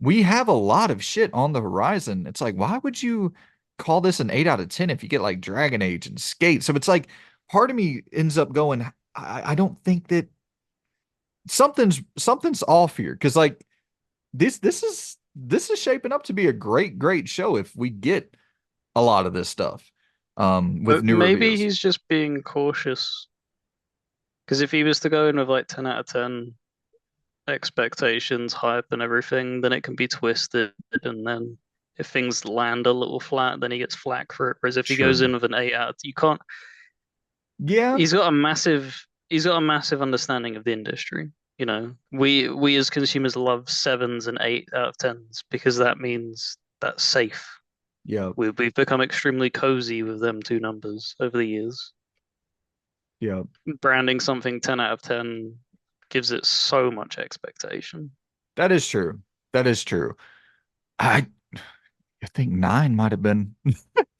We have a lot of shit on the horizon. It's like, why would you? call this an 8 out of 10 if you get like Dragon Age and Skate. So it's like part of me ends up going, I don't think that something's off here because like this is shaping up to be a great show if we get a lot of this stuff with But new maybe reveals. he's just being cautious. Because if he was to go in with like 10 out of 10 expectations, hype, and everything, then it can be twisted. And then if things land a little flat, then he gets flack for it. Whereas if he goes True. in with an 8 out, you can't. Yeah. He's got a massive understanding of the industry. You know, we as consumers love sevens and 8 out of 10s because that means that's safe. Yeah. We've become extremely cozy with them two numbers over the years. Yeah. Branding something 10 out of 10 gives it so much expectation. That is true. That is true. I I think nine might have been.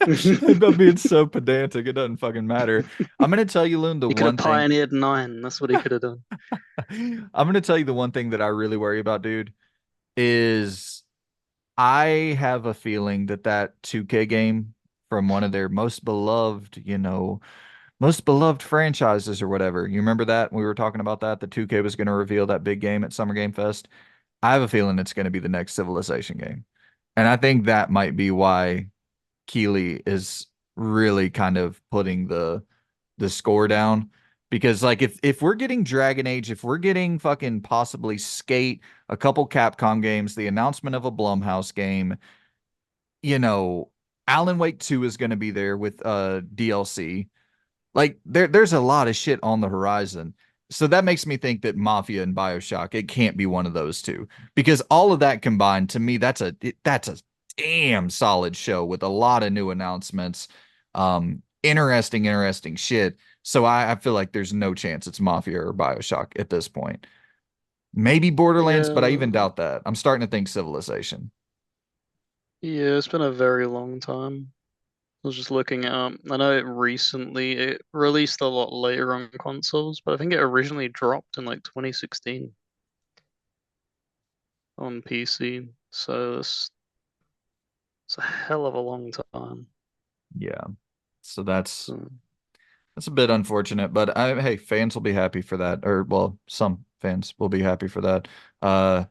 I'm being so pedantic. It doesn't fucking matter. I'm gonna tell you, Loon, the He could have one thing. pioneered nine. That's what he could have done. I'm gonna tell you the one thing that I really worry about, dude, is I have a feeling that that 2K game from one of their most beloved franchises or whatever. You remember that? We were talking about that. The 2K was going to reveal that big game at Summer Game Fest. I have a feeling it's going to be the next Civilization game. And I think that might be why Keeley is really kind of putting the score down. Because like if we're getting Dragon Age, if we're getting fucking possibly Skate, a couple Capcom games, the announcement of a Blumhouse game, you know, Alan Wake 2 is going to be there with DLC. Like there's a lot of shit on the horizon. So that makes me think that Mafia and BioShock, it can't be one of those two. Because all of that combined, to me, that's a damn solid show with a lot of new announcements. Interesting shit. So I feel like there's no chance it's Mafia or BioShock at this point. Maybe Borderlands, but I even Yeah, doubt that. I'm starting to think Civilization. yeah, it's been a very long time. I was just looking it up. I know it released a lot later on consoles, but I think it originally dropped in like 2016 on PC. So it's a hell of a long time. Yeah. So that's So, That's a bit unfortunate, but hey, fans will be happy for that, or well, some fans will be happy for that. Uh,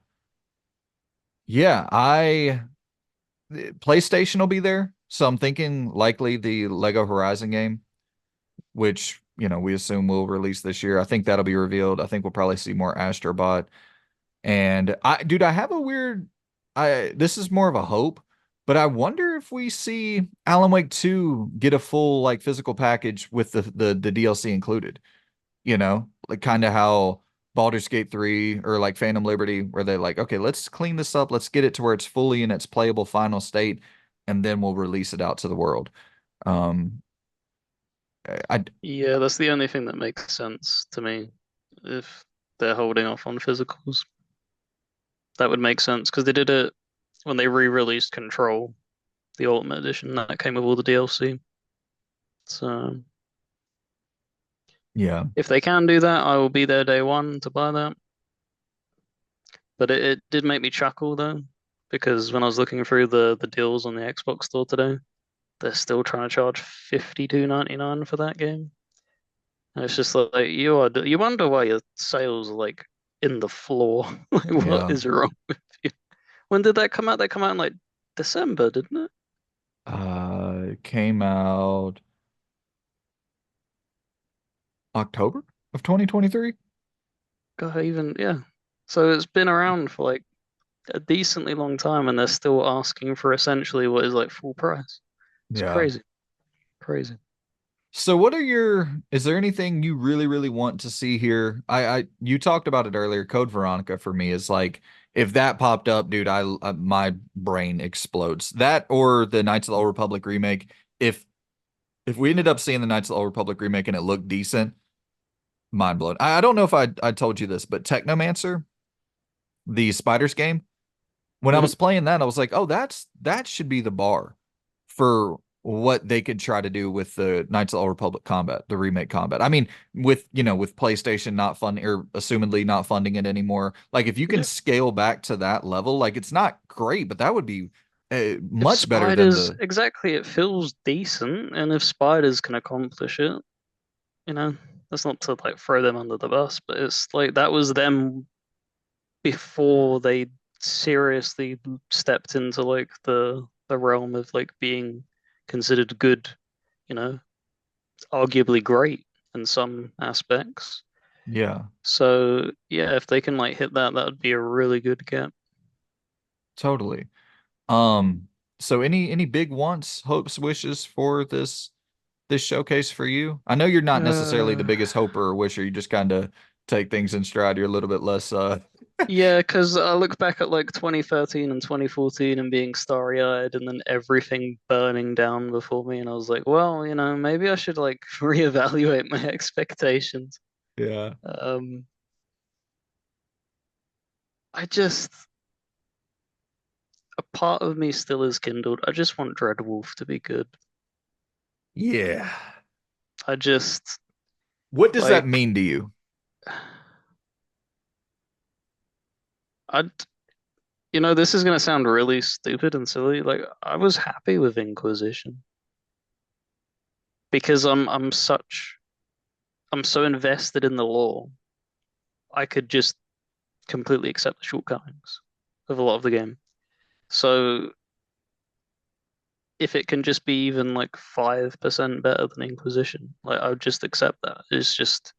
yeah, I PlayStation will be there, so I'm thinking likely the Lego Horizon game, which we assume will release this year. I think that'll be revealed. I think we'll probably see more Astrobot. And dude, I have a weird. I This is more of a hope, but I wonder if we see Alan Wake 2 get a full like physical package with the DLC included. Like kind of how Baldur's Gate 3 or like Phantom Liberty, where they're like, okay, let's clean this up, let's get it to where it's fully in its playable final state, and then we'll release it out to the world. Um, I yeah, that's the only thing that makes sense to me. If they're holding off on physicals, that would make sense because they did it when they re-released Control, the Ultimate Edition that came with all the DLC. So yeah, if they can do that, I will be there day one to buy that. But it did make me chuckle though, because when I was looking through the deals on the Xbox store today, they're still trying to charge 52.99 for that game. And it's just like you wonder why your sales are like in the floor. Like what yeah. is wrong with you? When did that come out? That come out in like December, didn't it? It came out October of 2023. God, even yeah. So it's been around for like a decently long time, and they're still asking for essentially what is like full price. It's Yeah. crazy, crazy. So is there anything you really want to see here? You talked about it earlier. Code Veronica for me is like, if that popped up, dude, my brain explodes. That or the Knights of the Old Republic remake. If we ended up seeing the Knights of the Old Republic remake and it looked decent, mind blown. I don't know if I told you this, but Technomancer, the Spiders game, when I Mhm. was playing that, I was like, oh, that should be the bar for what they could try to do with the Knights of the Old Republic combat, the remake combat. I mean, with PlayStation not funding or assumedly not funding it anymore, like if you can Yeah, scale back to that level, like it's not great, but that would be If Much better than spiders, the exactly, it feels decent, and if spiders can accomplish it, you know, that's not to like throw them under the bus, but it's like that was them before they seriously stepped into like the realm of like being considered good, you know, arguably great in some aspects. yeah, So yeah, if they can like hit that, that would be a really good get. totally. Um, so any big wants, hopes, wishes for this showcase for you? I know you're not necessarily the Uh, biggest hoper or wisher. You just kind of take things in stride. You're a little bit less yeah, because I look back at like 2013 and 2014 and being starry-eyed and then everything burning down before me, and I was like, well, maybe I should like reevaluate my expectations. yeah. Um, I just a part of me still is kindled. I just want Dreadwolf to be good. Yeah. I just What does that like mean to you? I this is gonna sound really stupid and silly. Like I was happy with Inquisition because I'm so invested in the lore. I could just completely accept the shortcomings of a lot of the game. So if it can just be even like 5% better than Inquisition, like I would just accept that. It's just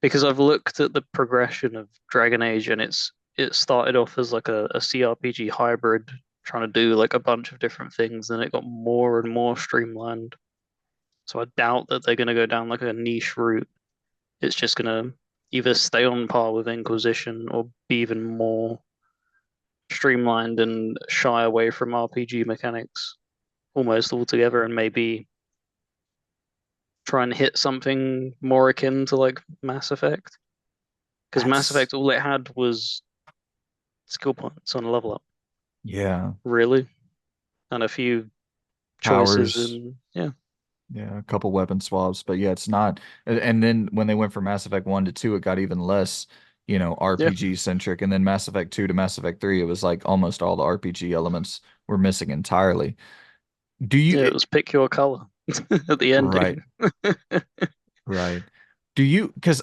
because I've looked at the progression of Dragon Age and it started off as like a CRPG hybrid trying to do like a bunch of different things and it got more and more streamlined. So I doubt that they're gonna go down like a niche route. It's just gonna either stay on par with Inquisition or be even more streamlined and shy away from RPG mechanics almost altogether and maybe try and hit something more akin to like Mass Effect. Because Mass That's Effect, all it had was skill points on a level up, yeah, really, and a few choices powers. and yeah, Yeah, a couple weapon swaps, but yeah, it's not. And then when they went from Mass Effect 1 to 2, it got even less, yeah, RPG centric. And then Mass Effect 2 to Mass Effect 3, it was like almost all the RPG elements were missing entirely. Do you, yeah. It was pick your color at the right, ending. right. Do you, because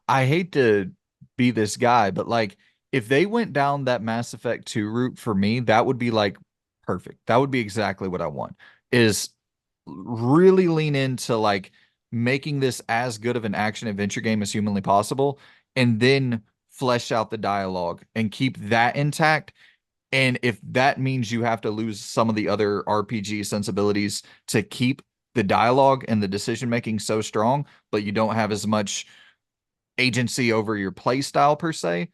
I hate to be this guy, but like if they went down that Mass Effect 2 route for me, that would be like perfect. That would be exactly what I want. Is really lean into like making this as good of an action adventure game as humanly possible and then flesh out the dialogue and keep that intact. And if that means you have to lose some of the other RPG sensibilities to keep the dialogue and the decision making so strong, but you don't have as much agency over your play style per se,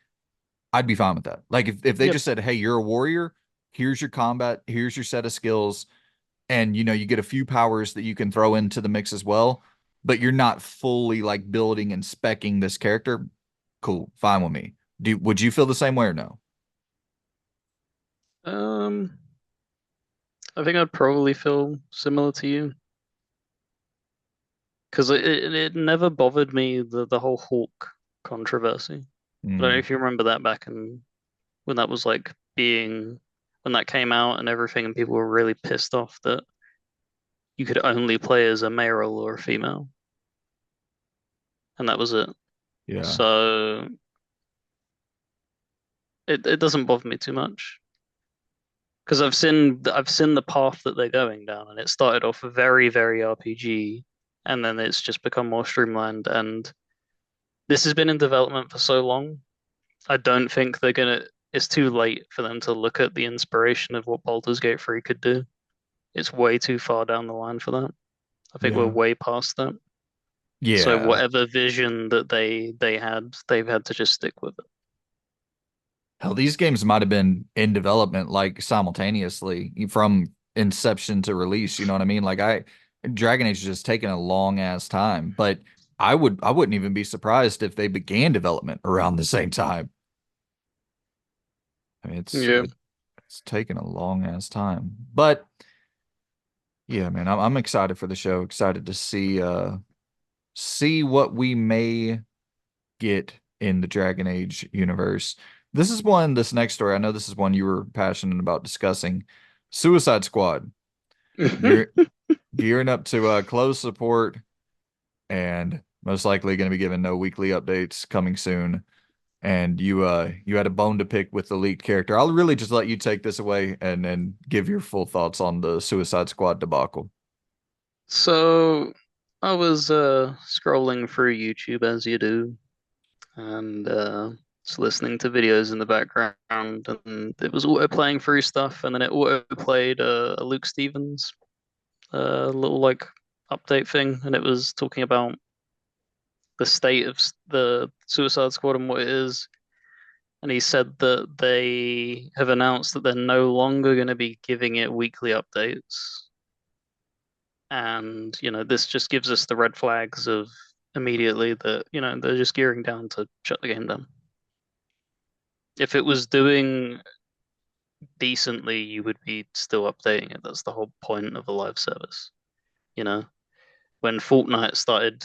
I'd be fine with that. Like if they Yep. just said, "Hey, you're a warrior, here's your combat, here's your set of skills, and you get a few powers that you can throw into the mix as well, but you're not fully like building and specing this character." Cool, fine with me. Would you feel the same way or no? Um, I think I'd probably feel similar to you because it never bothered me the whole Hawk controversy. I don't know Mm, if you remember that back in when that was like when that came out and everything, and people were really pissed off that you could only play as a male or a female, and that was it. yeah, So it doesn't bother me too much because I've seen the path that they're going down, and it started off very RPG, and then it's just become more streamlined. And this has been in development for so long. I don't think they're gonna. It's too late for them to look at the inspiration of what Baldur's Gate 3 could do. It's way too far down the line for that. I think we're yeah, way past that. So yeah. whatever vision that they had, they've had to just stick with it. Hell, these games might have been in development like simultaneously from inception to release. You know what I mean? Like Dragon Age is just taking a long ass time, but I wouldn't even be surprised if they began development around the same time. I mean, Yeah. it's taken a long ass time, but yeah, man, I'm excited for the show. Excited to see what we may get in the Dragon Age universe. This next story, I know this is one you were passionate about discussing. Suicide Squad. Gear, Gearing up to close support and most likely going to be given no weekly updates coming soon. And you had a bone to pick with the leaked character. I'll really just let you take this away and then give your full thoughts on the Suicide Squad debacle. So I was scrolling through YouTube as you do, and just listening to videos in the background, and it was auto playing through stuff, and then it auto played a Luke Stevens little like update thing, and it was talking about the state of the Suicide Squad and what it is. And he said that they have announced that they're no longer going to be giving it weekly updates. And, this just gives us the red flags of immediately that, they're just gearing down to shut the game down. If it was doing decently, you would be still updating it. That's the whole point of a live service. You know, when Fortnite started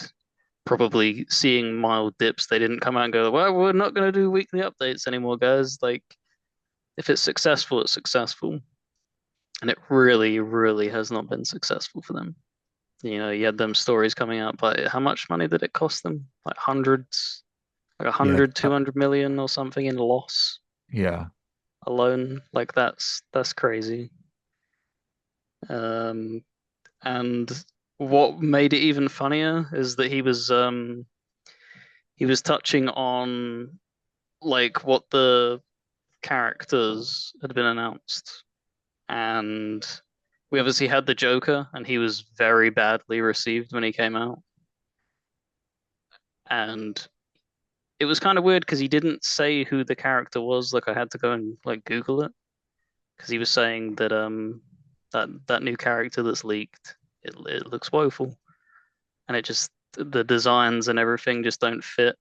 probably seeing mild dips, they didn't come out and go, well, we're not going to do weekly updates anymore, guys. Like, if it's successful, it's successful. And it really, really has not been successful for them. You had them stories coming out, but how much money did it cost them? Like hundreds, like a Yeah. hundred, 200 million or something in loss Yeah. alone. Like that's crazy. Um, and what made it even funnier is that he was touching on like what the characters had been announced, and we obviously had the Joker, and he was very badly received when he came out, and it was kind of weird because he didn't say who the character was. Like I had to go and like Google it because he was saying that that new character that's leaked, it looks woeful, and it just the designs and everything just don't fit,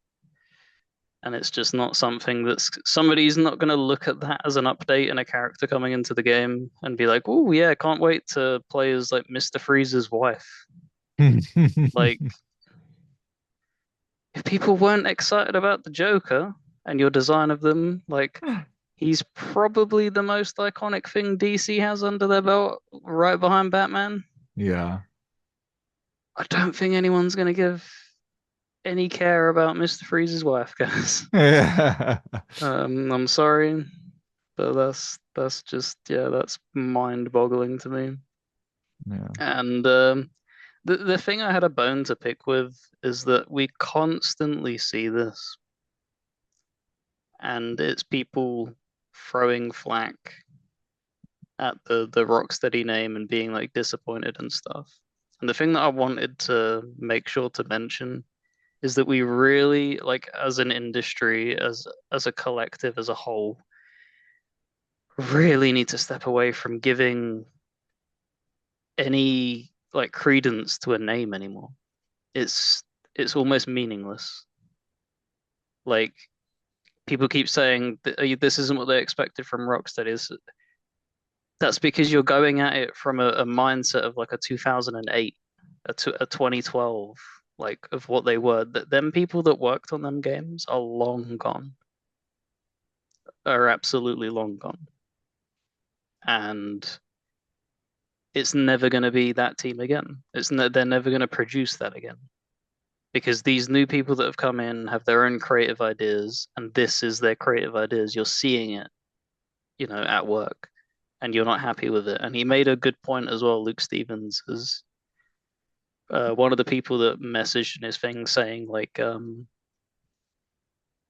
and it's just not something that's somebody's not going to look at that as an update and a character coming into the game and be like, oh yeah, can't wait to play as like Mr. Freeze's wife. Like if people weren't excited about the Joker and your design of them, like he's probably the most iconic thing DC has under their belt, right behind Batman. Yeah. I don't think anyone's going to give any care about Mr. Freeze's wife, guys. Yeah. I'm sorry, but that's just yeah, that's mind-boggling to me. Yeah. And the thing I had a bone to pick with is that we constantly see this, and it's people throwing flack at the Rocksteady name and being like disappointed and stuff. And the thing that I wanted to make sure to mention is that we really, like as an industry, as a collective, as a whole, really need to step away from giving any like credence to a name anymore. It's it's almost meaningless. Like people keep saying that this isn't what they expected from Rocksteady. That's because you're going at it from a mindset of like a 2008, a 2012, like of what they were. That them people that worked on them games are long gone, are absolutely long gone, and it's never going to be that team again. They're never going to produce that again because these new people that have come in have their own creative ideas, and this is their creative ideas. You're seeing it, at work, and you're not happy with it. And he made a good point as well. Luke Stevens is one of the people that messaged in his thing saying like,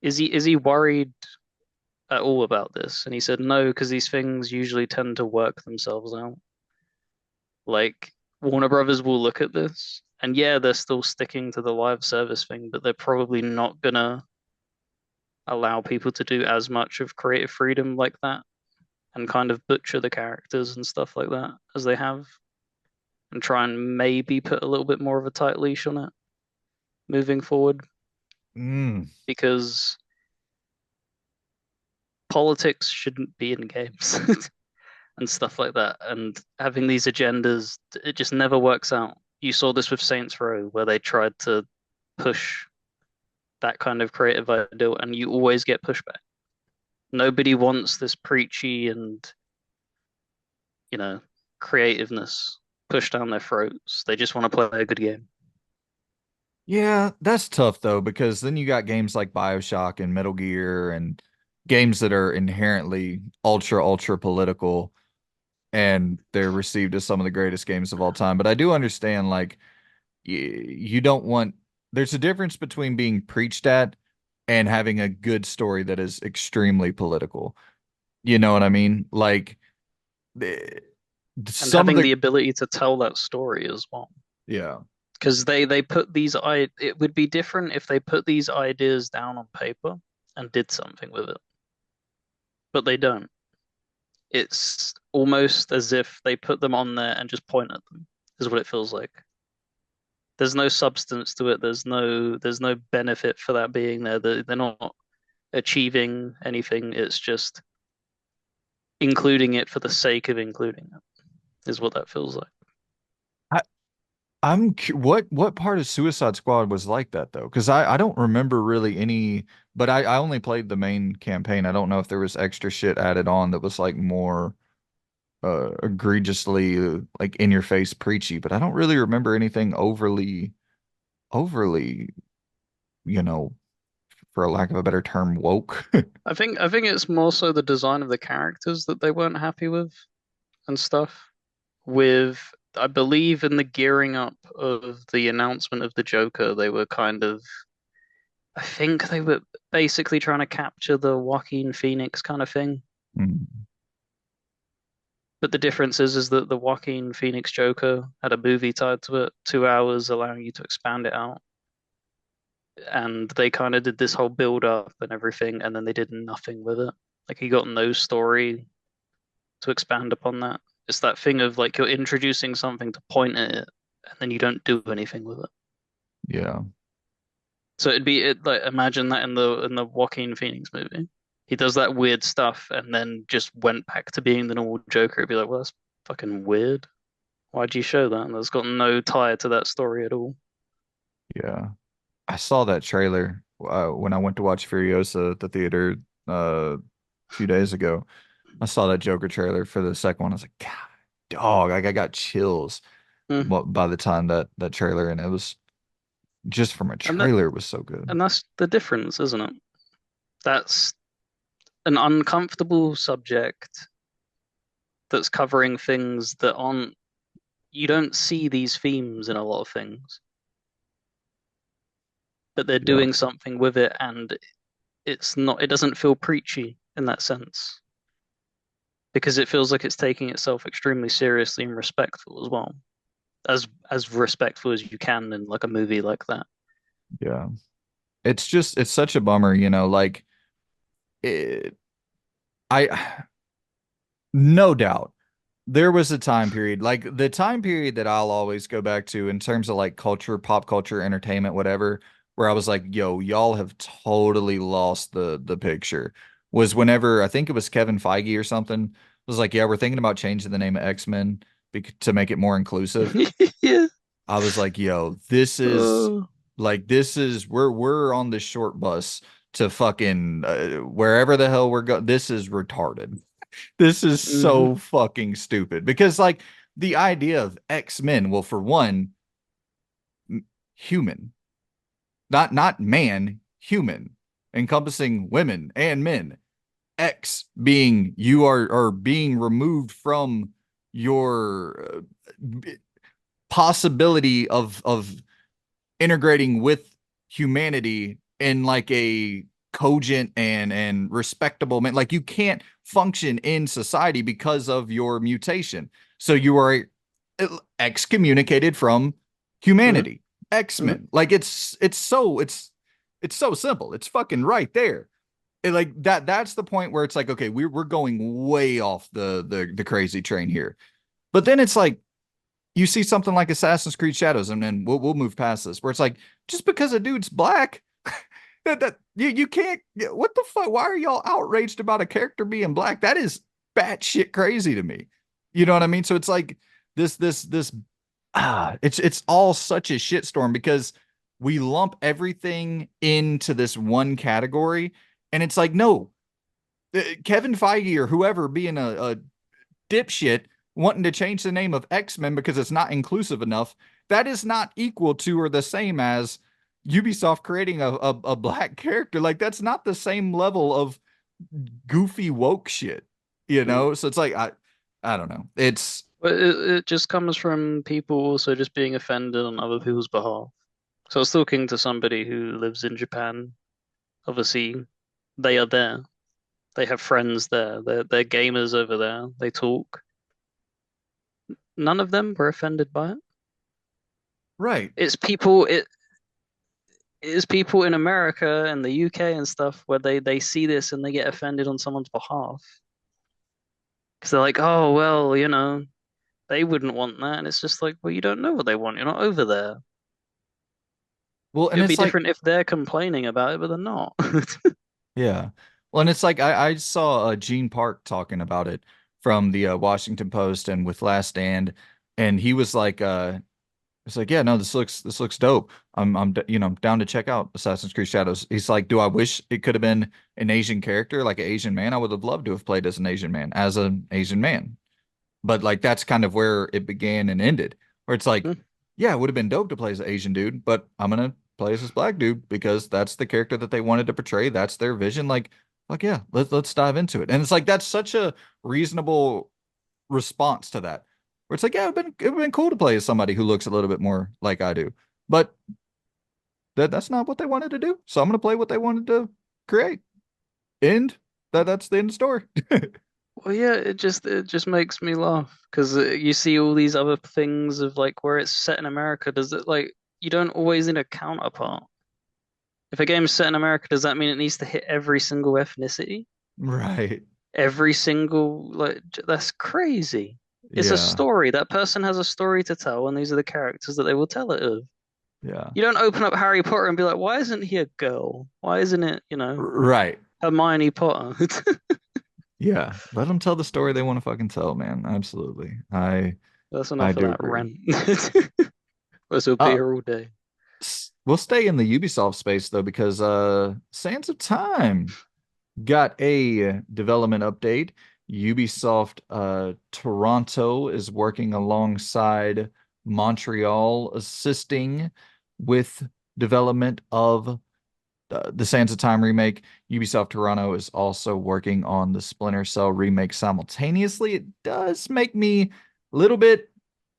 is he worried at all about this? And he said no, because these things usually tend to work themselves out. Like Warner Brothers will look at this, and yeah, they're still sticking to the live service thing, but they're probably not gonna allow people to do as much of creative freedom like that and kind of butcher the characters and stuff like that as they have, and try and maybe put a little bit more of a tight leash on it moving forward Mm. because politics shouldn't be in games and stuff like that. And having these agendas, it just never works out. You saw this with Saints Row, where they tried to push that kind of creative ideal, and you always get pushback. Nobody wants this preachy and you know, creativeness pushed down their throats. They just want to play a good game. Yeah, that's tough though, because then you got games like BioShock and Metal Gear and games that are inherently ultra political and they're received as some of the greatest games of all time. But I do understand like you don't want there's a difference between being preached at and having a good story that is extremely political. You know what I mean? Like the- And some of having the the ability to tell that story as well. yeah. Because they put these I it would be different if they put these ideas down on paper and did something with it. But they don't. It's almost as if they put them on there and just point at them, is what it feels like. There's no substance to it. There's no benefit for that being there. They're not achieving anything. It's just including it for the sake of including it, is what that feels like. I, what part of Suicide Squad was like that though? Because I don't remember really any, but I only played the main campaign. I don't know if there was extra shit added on that was like more egregiously like in your face preachy, but I don't really remember anything overly, you know, for a lack of a better term, woke. I think it's more so the design of the characters that they weren't happy with and stuff. With I believe in the gearing up of the announcement of the Joker, they were kind of I think they were basically trying to capture the Joaquin Phoenix kind of thing. Mm, But the difference is that the Joaquin Phoenix Joker had a movie tied to it, 2 hours allowing you to expand it out. And they kind of did this whole build up and everything, and then they did nothing with it. Like he got no story to expand upon that. It's that thing of like you're introducing something to point at it, and then you don't do anything with it. yeah, So it'd be it like imagine that in the Joaquin Phoenix movie. He does that weird stuff and then just went back to being the normal Joker. It'd be like, well, that's fucking weird. Why'd you show that? And there's got no tie to that story at all. yeah. I saw that trailer when I went to watch Furiosa at the theater a few days ago. I saw that Joker trailer for the second one. I was like, God, dog, like I got chills Mm. by the time that trailer, and it was just from a And that trailer, it was so good. and that's the difference, isn't it? That's an uncomfortable subject that's covering things that aren't you don't see these themes in a lot of things, but they're Yeah, doing something with it and it doesn't feel preachy in that sense because it feels like it's taking itself extremely seriously and respectful as well. As respectful as you can in like a movie like that. yeah. It's such a bummer, like it, I no doubt there was a time period, like the time period that I'll always go back to in terms of like culture, pop culture, entertainment, whatever, where I was like, yo, y'all have totally lost the picture. Was whenever I think it was Kevin Feige or something was like, yeah, we're thinking about changing the name of X-Men to make it more inclusive. Yeah. I was like, yo, this is Oh. we're on this short bus to fucking wherever the hell we're going. This is retarded. This is Hmm. so fucking stupid because like the idea of X-Men, well, for one, human, not man, human, encompassing women and men. X being you are being removed from your possibility of integrating with humanity in like a cogent and respectable man. Like you can't function in society because of your mutation. So you are excommunicated from Hmm. humanity. Hmm. X-Men. Like it's so simple. It's fucking right there. Like that's the point where it's like, okay, we're going way off the crazy train here. But then it's like you see something like Assassin's Creed Shadows, and then we'll move past this, where it's like just because a dude's black, that you can't. What the fuck? Why are y'all outraged about a character being black? That is batshit crazy to me. You know what I mean? So it's like this it's all such a shitstorm because we lump everything into this one category, and it's like no, Kevin Feige or whoever being a dipshit wanting to change the name of X-Men because it's not inclusive enough, that is not equal to or the same as Ubisoft creating a black character. Like that's not the same level of goofy woke shit, you Mm. know? So it's like I don't know. It's But it just comes from people also just being offended on other people's behalf. So I was talking to somebody who lives in Japan. Obviously, they are there. They have friends there. They're gamers over there. They talk. None of them were offended by it. right. It's people. It is people in America and the UK and stuff where they see this and they get offended on someone's behalf because they're like, oh well, they wouldn't want that, and it's just like, well, you don't know what they want. You're not over there. Well, It and would be it's like different if they're complaining about it, but they're not. yeah. Well, and it's like I saw Gene Park talking about it from the Washington Post and with Last Stand, and he was like, it's like, yeah, no, this looks dope. I'm down to check out Assassin's Creed Shadows. He's like, do I wish it could have been an Asian character, like an Asian man? I would have loved to have played as an Asian man, as an Asian man. But like that's kind of where it began and ended. Where it's like, yeah, it would have been dope to play as an Asian dude, but I'm gonna play as this black dude because that's the character that they wanted to portray. That's their vision. Like yeah, let's dive into it. And it's like that's such a reasonable response to that. Where it's like, yeah, it'd been cool to play as somebody who looks a little bit more like I do. But that's not what they wanted to do. So I'm gonna play what they wanted to create. And that's the end of the story. Well, yeah, it just makes me laugh because you see all these other things of like where it's set in America. Does it like you don't always need a counterpart? If a game is set in America, does that mean it needs to hit every single ethnicity? Right. Every single that's crazy. It's a Yeah. story. That person has a story to tell, and these are the characters that they will tell it of. Yeah. You don't open up Harry Potter and be like, why isn't he a girl? Why isn't it, Right. Hermione Potter? Yeah, let them tell the story they want to fucking tell, man. Absolutely. That's I enough of do that agree. rant. This will be Uh here all day. we'll stay in the Ubisoft space though because Sands of Time got a development update. Ubisoft Toronto is working alongside Montreal assisting with development of the Sands of Time remake. Ubisoft Toronto is also working on the Splinter Cell remake simultaneously. It does make me a little bit,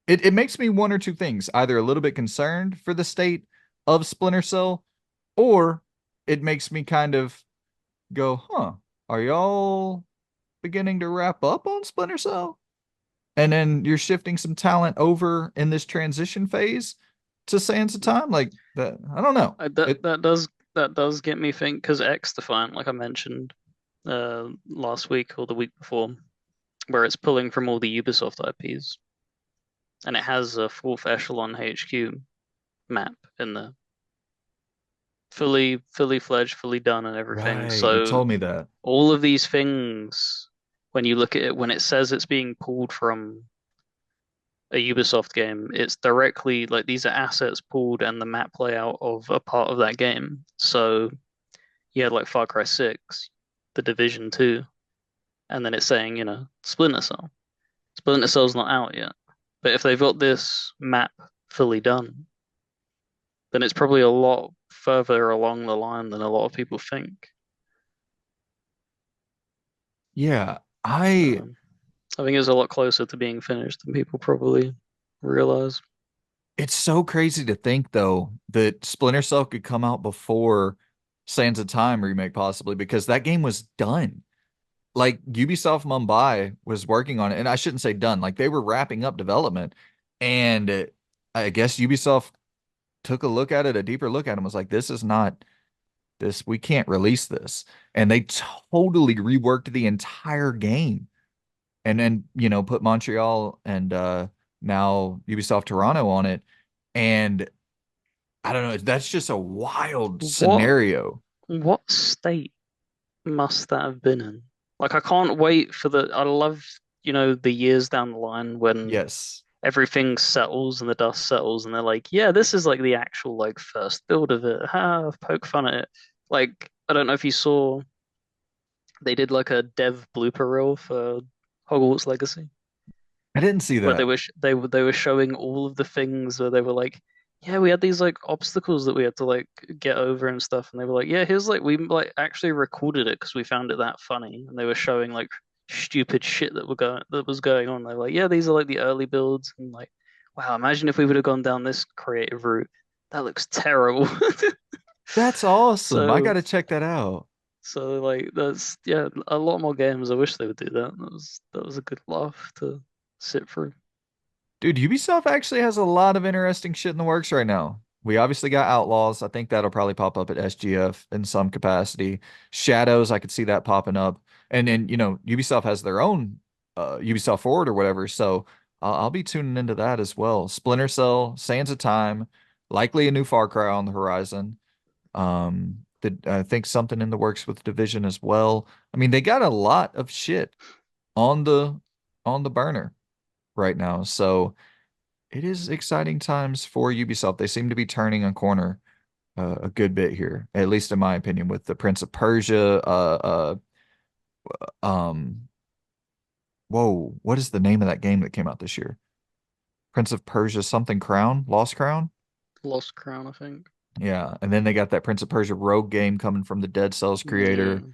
it makes me one or two things, either a little bit concerned for the state of Splinter Cell, or it makes me kind of go, huh, are y'all beginning to wrap up on Splinter Cell? And then you're shifting some talent over in this transition phase to Sands of Time? Like that, I don't know. I, that It that does get me think because X Defiant, like I mentioned last week or the week before, where it's pulling from all the Ubisoft IPs, and it has a fourth echelon HQ map in there, fully fledged, fully done, and everything. right. You So told me that. all of these things, when you look at it, when it says it's being pulled from a Ubisoft game, it's directly like these are assets pulled and the map layout of a part of that game. So you had like Far Cry 6, The Division 2, and then it's saying, Splinter Cell. Splinter Cell's not out yet. But if they've got this map fully done, then it's probably a lot further along the line than a lot of people think. Yeah. I Um, I think it's a lot closer to being finished than people probably realize. It's so crazy to think though that Splinter Cell could come out before Sands of Time remake possibly because that game was done. Like Ubisoft Mumbai was working on it, and I shouldn't say done, like they were wrapping up development. And I guess Ubisoft took a look at it, a deeper look at it, and was like, this is not this, we can't release this. And they totally reworked the entire game and then, put Montreal and now Ubisoft Toronto on it. And I don't know, that's just a wild What scenario. what state must that have been in? Like I can't wait for I love, the years down the line when Yes. everything settles and the dust settles and they're like, yeah, this is like the actual like first build of it. Ha, poke fun at it. Like, I don't know if you saw they did like a dev blooper reel for Hogwarts Legacy. I didn't see where that. they were showing all of the things where they were like, yeah, we had these like obstacles that we had to like get over and stuff, and they were like, yeah, here's like we like actually recorded it because we found it that funny, and they were showing like stupid shit that was going on. They were like, yeah, these are like the early builds, and like, wow, imagine if we would have gone down this creative route. That looks terrible. That's awesome. I So gotta check that out. so like that's yeah, a lot more games. I wish they would do that. That was a good laugh to sit through. Dude, Ubisoft actually has a lot of interesting shit in the works right now. We obviously got Outlaws. I think that'll probably pop up at SGF in some capacity. Shadows, I could see that popping up. And then, Ubisoft has their own Ubisoft Forward or whatever. So I'll be tuning into that as well. Splinter Cell, Sands of Time, likely a new Far Cry on the horizon. I think something in the works with Division as well. I mean, they got a lot of shit on the burner right now. So it is exciting times for Ubisoft. They seem to be turning a corner a good bit here, at least in my opinion, with the Prince of Persia. Um, whoa, what is the name of that game that came out this year? Prince of Persia something Crown, Lost Crown. Lost Crown, I think. Yeah, and then they got that Prince of Persia Rogue game coming from the Dead Cells creator. Yeah.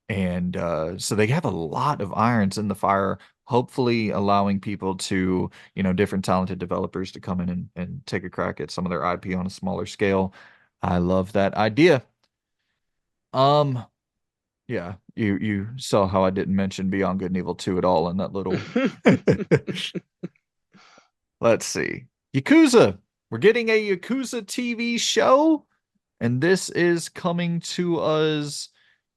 And so they have a lot of irons in the fire, hopefully allowing people to, different talented developers to come in and take a crack at some of their IP on a smaller scale. I love that idea. Um, yeah, you saw how I didn't mention Beyond Good and Evil 2 at all in that little. Let's see. Yakuza. We're getting a Yakuza TV show, and this is coming to us.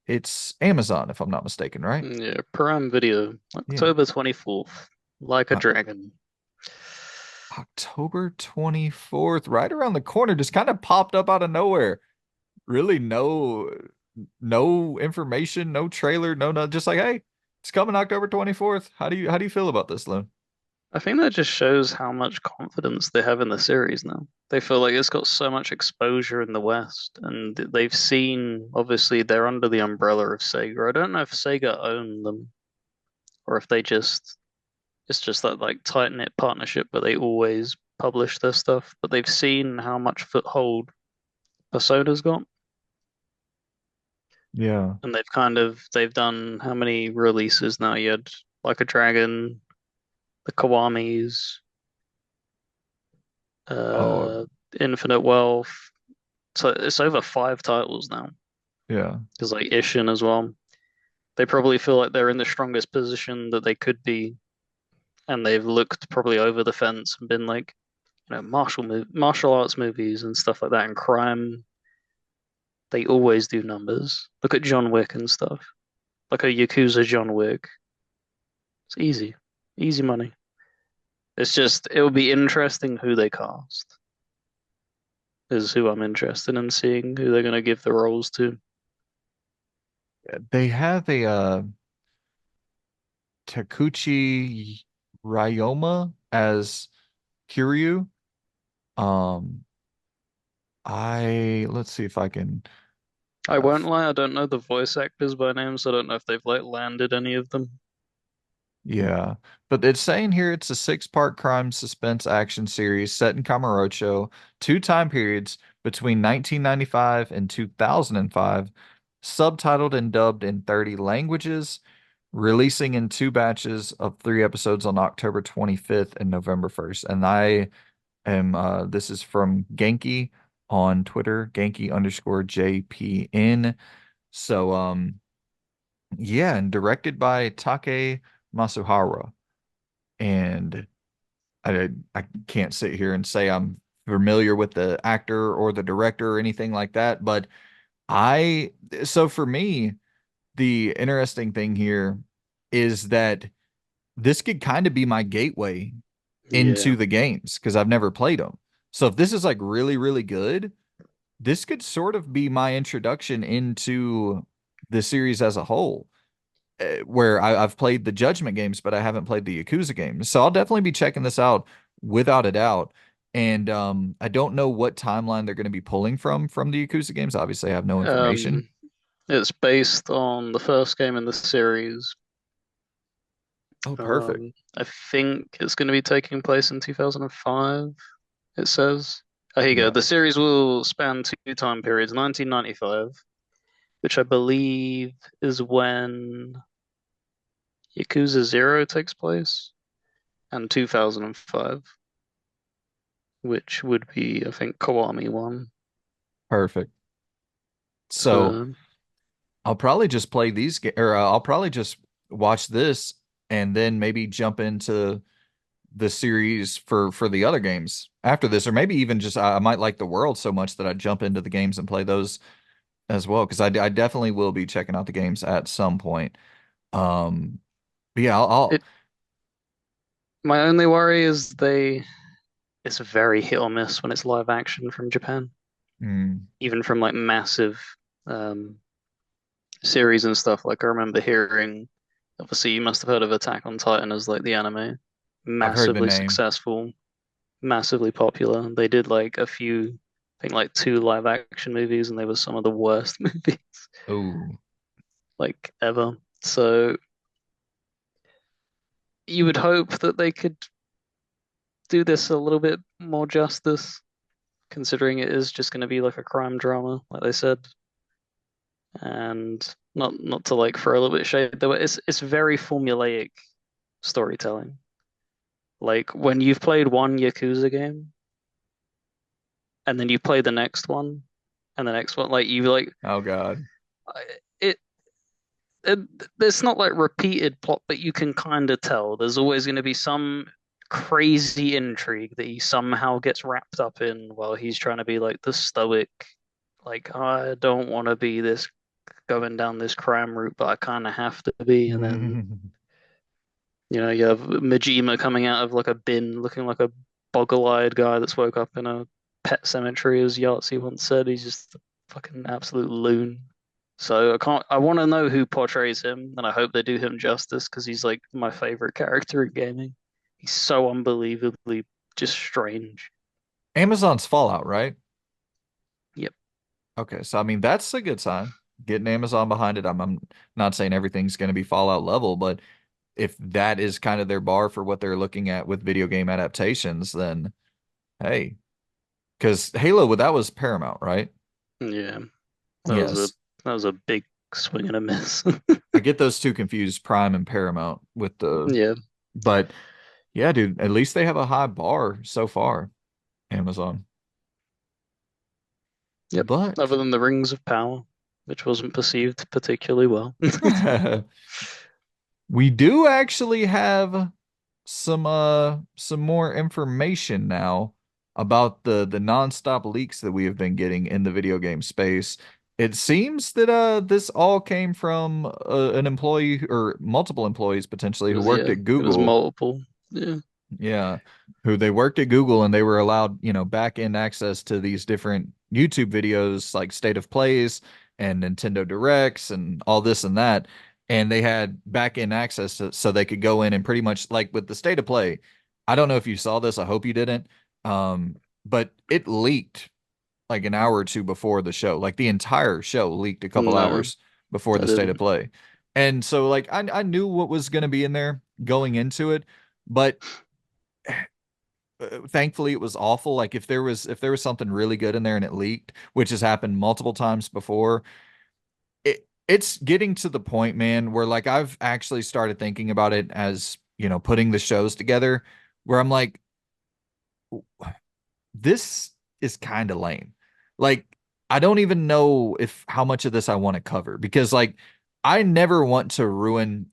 It's Amazon, if I'm not mistaken, right? Yeah, Prime Video, Yeah. October 24th, like a Uh, dragon. October 24th, right around the corner, just kind of popped up out of nowhere. Really no information, no trailer, no, just like, hey, it's coming October 24th. How do you feel about this, Lou? I think that just shows how much confidence they have in the series now. They feel like it's got so much exposure in the West, and they've seen, obviously, they're under the umbrella of Sega. I don't know if Sega own them or if it's just that like tight-knit partnership, but they always publish their stuff. But they've seen how much foothold Persona's got. Yeah. And they've done how many releases now? You had Like a Dragon, the Kawamis, Oh, uh, Infinite Wealth. So it's over five titles now. yeah. There's like Ishin as well. They probably feel like they're in the strongest position that they could be, and they've looked probably over the fence and been like, martial arts movies and stuff like that, and crime. They always do numbers. Look at John Wick and stuff. Like a Yakuza John Wick. It's easy, easy money. It's just it'll be interesting who they cast. Is who I'm interested in seeing who they're gonna give the roles to. They have a Takuchi Ryoma as Kiryu. Um, let's see if I can I uh, won't lie, I don't know the voice actors by name, so I don't know if they've like landed any of them. Yeah, but it's saying here it's a six-part crime suspense action series set in Kamurocho, two time periods between 1995 and 2005, subtitled and dubbed in 30 languages, releasing in two batches of three episodes on October 25th and November 1st. And this is from Genki on Twitter, Genki underscore JPN. So, yeah, and directed by Take Masuhara. And I can't sit here and say I'm familiar with the actor or the director or anything like that, but so for me, the interesting thing here is that this could kind of be my gateway Yeah. into the games because I've never played them. So if this is like really, really good, this could sort of be my introduction into the series as a whole where I've played the Judgment games, but I haven't played the Yakuza games. So I'll definitely be checking this out without a doubt. And I don't know what timeline they're going to be pulling from the Yakuza games. Obviously, I have no information. Um, it's based on the first game in the series, Oh, perfect. I think it's going to be taking place in 2005, it says. Oh, here you go. Yeah, The series will span two time periods, 1995, which I believe is when Yakuza 0 takes place, and 2005, which would be, I think, Kiwami 1. perfect. So So, I'll probably just play or I'll probably just watch this and then maybe jump into the series for the other games after this, or maybe even just I might like the world so much that I jump into the games and play those as well because I definitely will be checking out the games at some point. Um, but yeah, I'll it my only worry is it's very hit or miss when it's live action from Japan, mm, even from like massive um, series and stuff. Like I remember hearing, obviously you must have heard of Attack on Titan as like the anime, I've heard the massively name. successful, massively popular. They did like a few, I think like two live action movies, and they were some of the worst movies Oh, like ever. So you would hope that they could do this a little bit more justice, considering it is just going to be like a crime drama, like they said. And not to like throw a little bit of shade though, it's very formulaic storytelling. Like when you've played one Yakuza game and then you play the next one and the next one, like you like oh God. it, it it's not like repeated plot, but you can kind of tell there's always going to be some crazy intrigue that he somehow gets wrapped up in while he's trying to be like the stoic, like I don't want to be this going down this crime route, but I kind of have to be. And then you have Majima coming out of like a bin, looking like a boggle-eyed guy that's woke up in a pet cemetery, as Yahtzee once said. He's just a fucking absolute loon. So I can't. I want to know who portrays him, and I hope they do him justice because he's like my favorite character in gaming. He's so unbelievably just strange. Amazon's Fallout, right? Yep. Okay, so I mean that's a good sign. Getting Amazon behind it. I'm not saying everything's going to be Fallout level, but if that is kind of their bar for what they're looking at with video game adaptations, then hey, because Halo, well, that was Paramount, right? Yeah. That was a Yes. that was a big swing and a miss. I get those two confused, Prime and Paramount with Yeah. but yeah, dude, at least they have a high bar so far, Amazon. Yep. But Other than the Rings of Power, which wasn't perceived particularly well. we do actually have some more information now about the nonstop leaks that we have been getting in the video game space. It seems that this all came from an employee or multiple employees potentially who worked Yeah, at it was Google. multiple. Yeah. Yeah, who they worked at Google and they were allowed, back end access to these different YouTube videos like State of Plays and Nintendo Directs and all this and that. And they had back end access so they could go in and pretty much like with the State of Play. I don't know if you saw this. I hope you didn't. But it leaked like an hour or two before the show. Like the entire show leaked a couple No, hours before I the State of didn't. Play. And so like I knew what was going to be in there going into it, but thankfully it was awful. Like if there was something really good in there and it leaked, which has happened multiple times before, it's getting to the point, man, where like I've actually started thinking about it as, putting the shows together, where I'm like, this is kind of lame. Like I don't even know if how much of this I want to cover because like I never want to ruin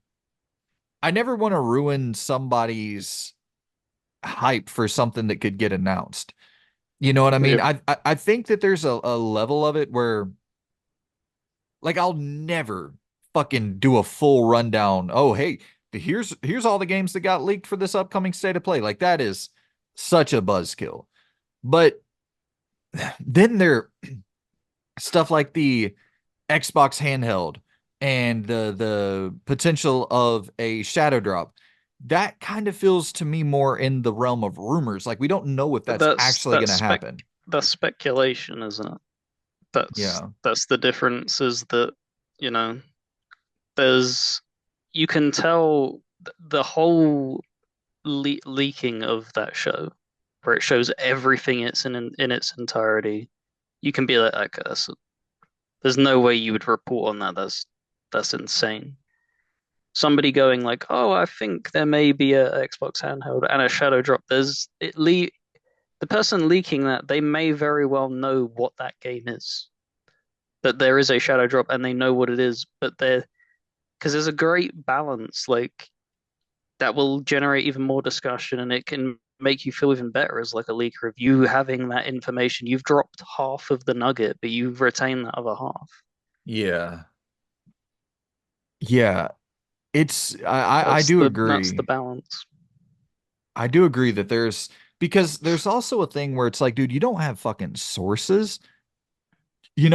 I never want to ruin somebody's hype for something that could get announced. You know what I mean? Yep. I think that there's a level of it where like I'll never fucking do a full rundown. Oh, hey, here's all the games that got leaked for this upcoming State of Play. Like that is such a buzzkill. But then there stuff like the Xbox handheld and the potential of a shadow drop. That kind of feels to me more in the realm of rumors. Like we don't know if But that's actually going to spec happen. that's speculation, isn't it? Yeah. That's the difference is that, you know, there's you can tell the whole leaking of that show, where it shows everything it's in its entirety, you can be like, okay, there's no way you would report on that. That's insane. Somebody going like, "Oh, I think there may be a Xbox handheld and a shadow drop." The person leaking that, they may very well know what that game is. That there is a shadow drop and they know what it is, but they're because there's a great balance like that will generate even more discussion and it can make you feel even better as like a leaker of you having that information. You've dropped half of the nugget, but you've retained that other half. Yeah. Yeah. I do That's the agree. balance. I do agree that because there's also a thing where it's like, dude, you don't have fucking sources.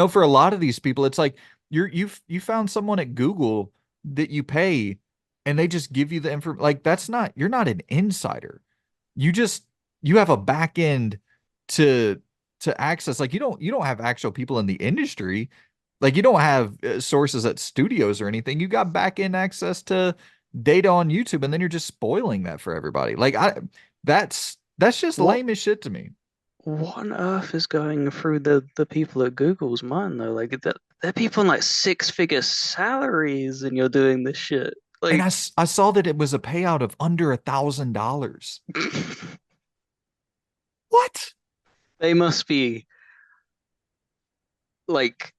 For a lot of these people, it's like you found someone at Google that you pay and they just give you the info. Like you're not an insider. You just you have a back end to access. Like you don't have actual people in the industry. Like you don't have sources at studios or anything. You got back end access to data on YouTube, and then you're just spoiling that for everybody. That's just What lame as shit to me. what on earth is going through the people at Google's mind though? Like that they're people on like six-figure salaries and you're doing this shit. And Like I saw that it was a payout of under $1,000. What? they must be like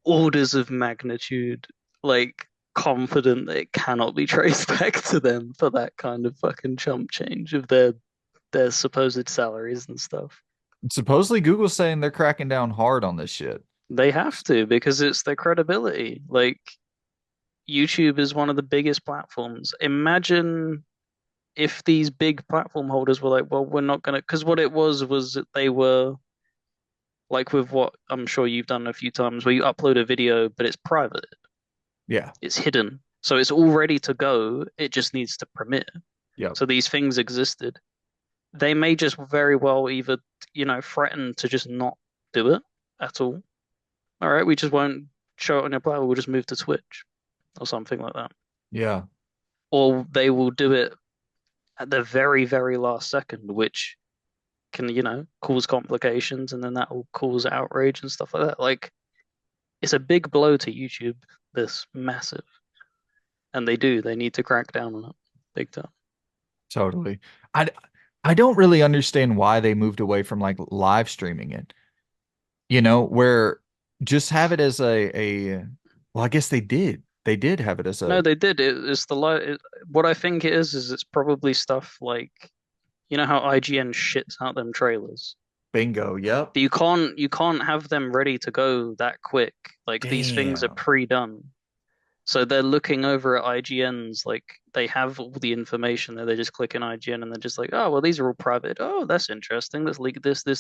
orders of magnitude like confident that it cannot be traced back to them for that kind of fucking chump change of their supposed salaries and stuff. Supposedly Google's saying they're cracking down hard on this shit. They have to because it's their credibility. Like YouTube is one of the biggest platforms. Imagine if these big platform holders were like, well, we're not gonna, because what it was that they were like with what I'm sure you've done a few times, where you upload a video, but it's private, Yeah. it's hidden, so it's all ready to go. It just needs to premiere. Yep. So these things existed. They may just very well either, threaten to just not do it at all. All right, we just won't show it on your platform. We'll just move to Twitch or something like that. Yeah. Or they will do it at the very, very last second, which can, cause complications and then that will cause outrage and stuff like that. Like, it's a big blow to YouTube, this massive. And they need to crack down on it big time. Totally. I I don't really understand why they moved away from like live streaming it. Where just have it as a well, I guess they did. They did have it as No, a they did. It's what I think it is it's probably stuff like, how IGN shits out them trailers. bingo. Yep. But you can't have them ready to go that quick. Like these things are Damn. pre-done. So they're looking over at IGN's, like they have all the information there. They just click in IGN and they're just like, oh, well, these are all private. Oh, that's interesting. Let's leak this. And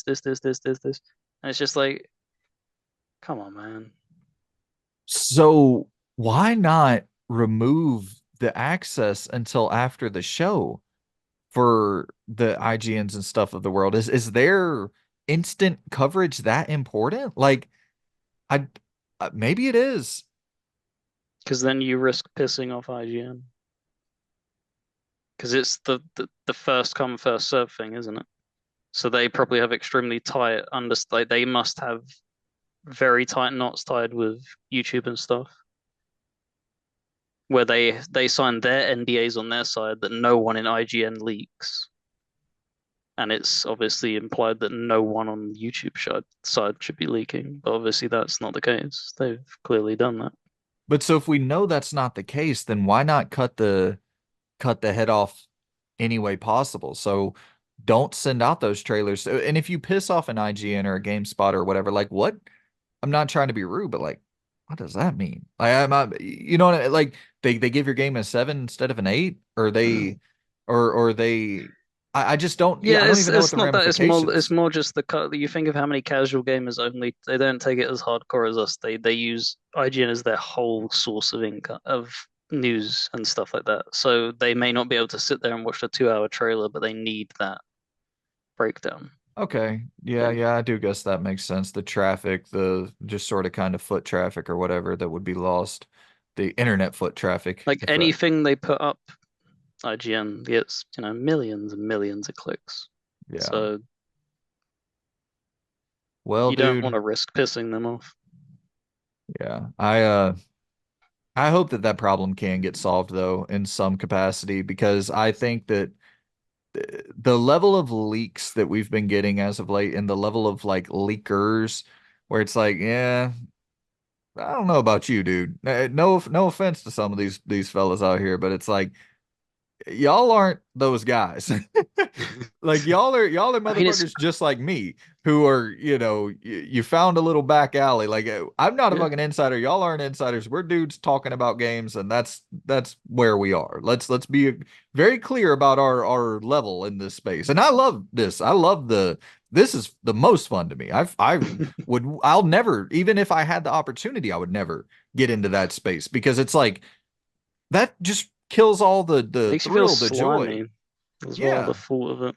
it's just like, come on, man. So why not remove the access until after the show for the IGNs and stuff of the world? Is their instant coverage that important? Like I maybe it is. Because then you risk pissing off IGN. Because it's the first come, first serve thing, isn't it? So they probably have extremely tight like they must have very tight knots tied with YouTube and stuff, where they sign their NDAs on their side that no one in IGN leaks. And it's obviously implied that no one on YouTube side should be leaking. But obviously that's not the case. They've clearly done that. But so if we know that's not the case, then why not cut the head off any way possible? So don't send out those trailers. And if you piss off an IGN or a GameSpot or whatever, like what? I'm not trying to be rude, but like, what does that mean? Like they give your game a 7 instead of an 8, or they. I just don't. Yeah, Yeah, I don't even know what it's the not that. It's ramifications. more just the cut. You think of how many casual gamers only they don't take it as hardcore as us. They use IGN as their whole source of income of news and stuff like that. So they may not be able to sit there and watch a 2 hour trailer, but they need that breakdown Okay. Yeah, thing. yeah, I do guess that makes sense. The traffic, the just sort of kind of foot traffic or whatever that would be lost. The internet foot traffic, Like if that. anything they put up IGN gets, millions and millions of clicks. Yeah. So Well, you don't want dude, to risk pissing them off. yeah. I hope that that problem can get solved though in some capacity because I think that the level of leaks that we've been getting as of late and the level of like leakers where it's like, yeah, I don't know about you, dude. No offense to some of these fellas out here, but it's like y'all aren't those guys. Like y'all are I mean, it's motherfuckers just like me who are, you found a little back alley. Like I'm not a yeah. fucking insider. Y'all aren't insiders. We're dudes talking about games and that's where we are. Let's be very clear about our level in this space. And I love this. I love this is the most fun to me. I'll never, even if I had the opportunity, I would never get into that space because it's like that just kills all the Makes you feel thrill, the joy. slimy as well, the Yeah. thought of it,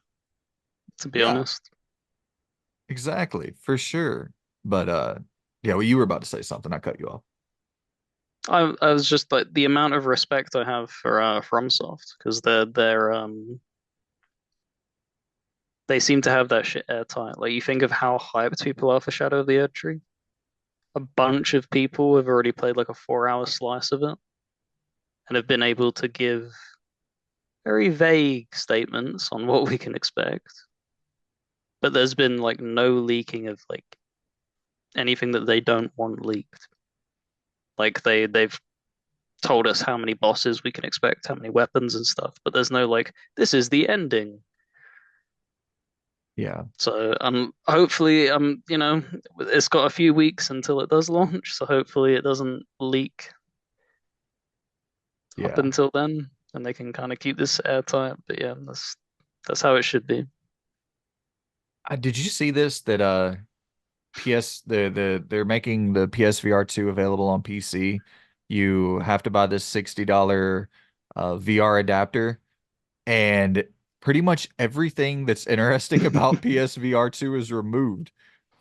to be Yeah. honest. Exactly, for sure. But yeah, well, you were about to say something. I cut you off. I was just like the amount of respect I have for FromSoft because they seem to have that shit airtight. Like you think of how hyped people are for Shadow of the Erdtree. A bunch of people have already played like a 4 hour slice of it and have been able to give very vague statements on what we can expect. But there's been like no leaking of like anything that they don't want leaked. Like they've told us how many bosses we can expect, how many weapons and stuff, but there's no like this is the ending. Yeah, So hopefully it's got a few weeks until it does launch, so hopefully it doesn't leak up yeah. until then and they can kind of keep this airtight. But yeah, that's how it should be. Did you see this that they're making the PSVR 2 available on PC. You have to buy this $60 VR adapter and pretty much everything that's interesting about PSVR 2 is removed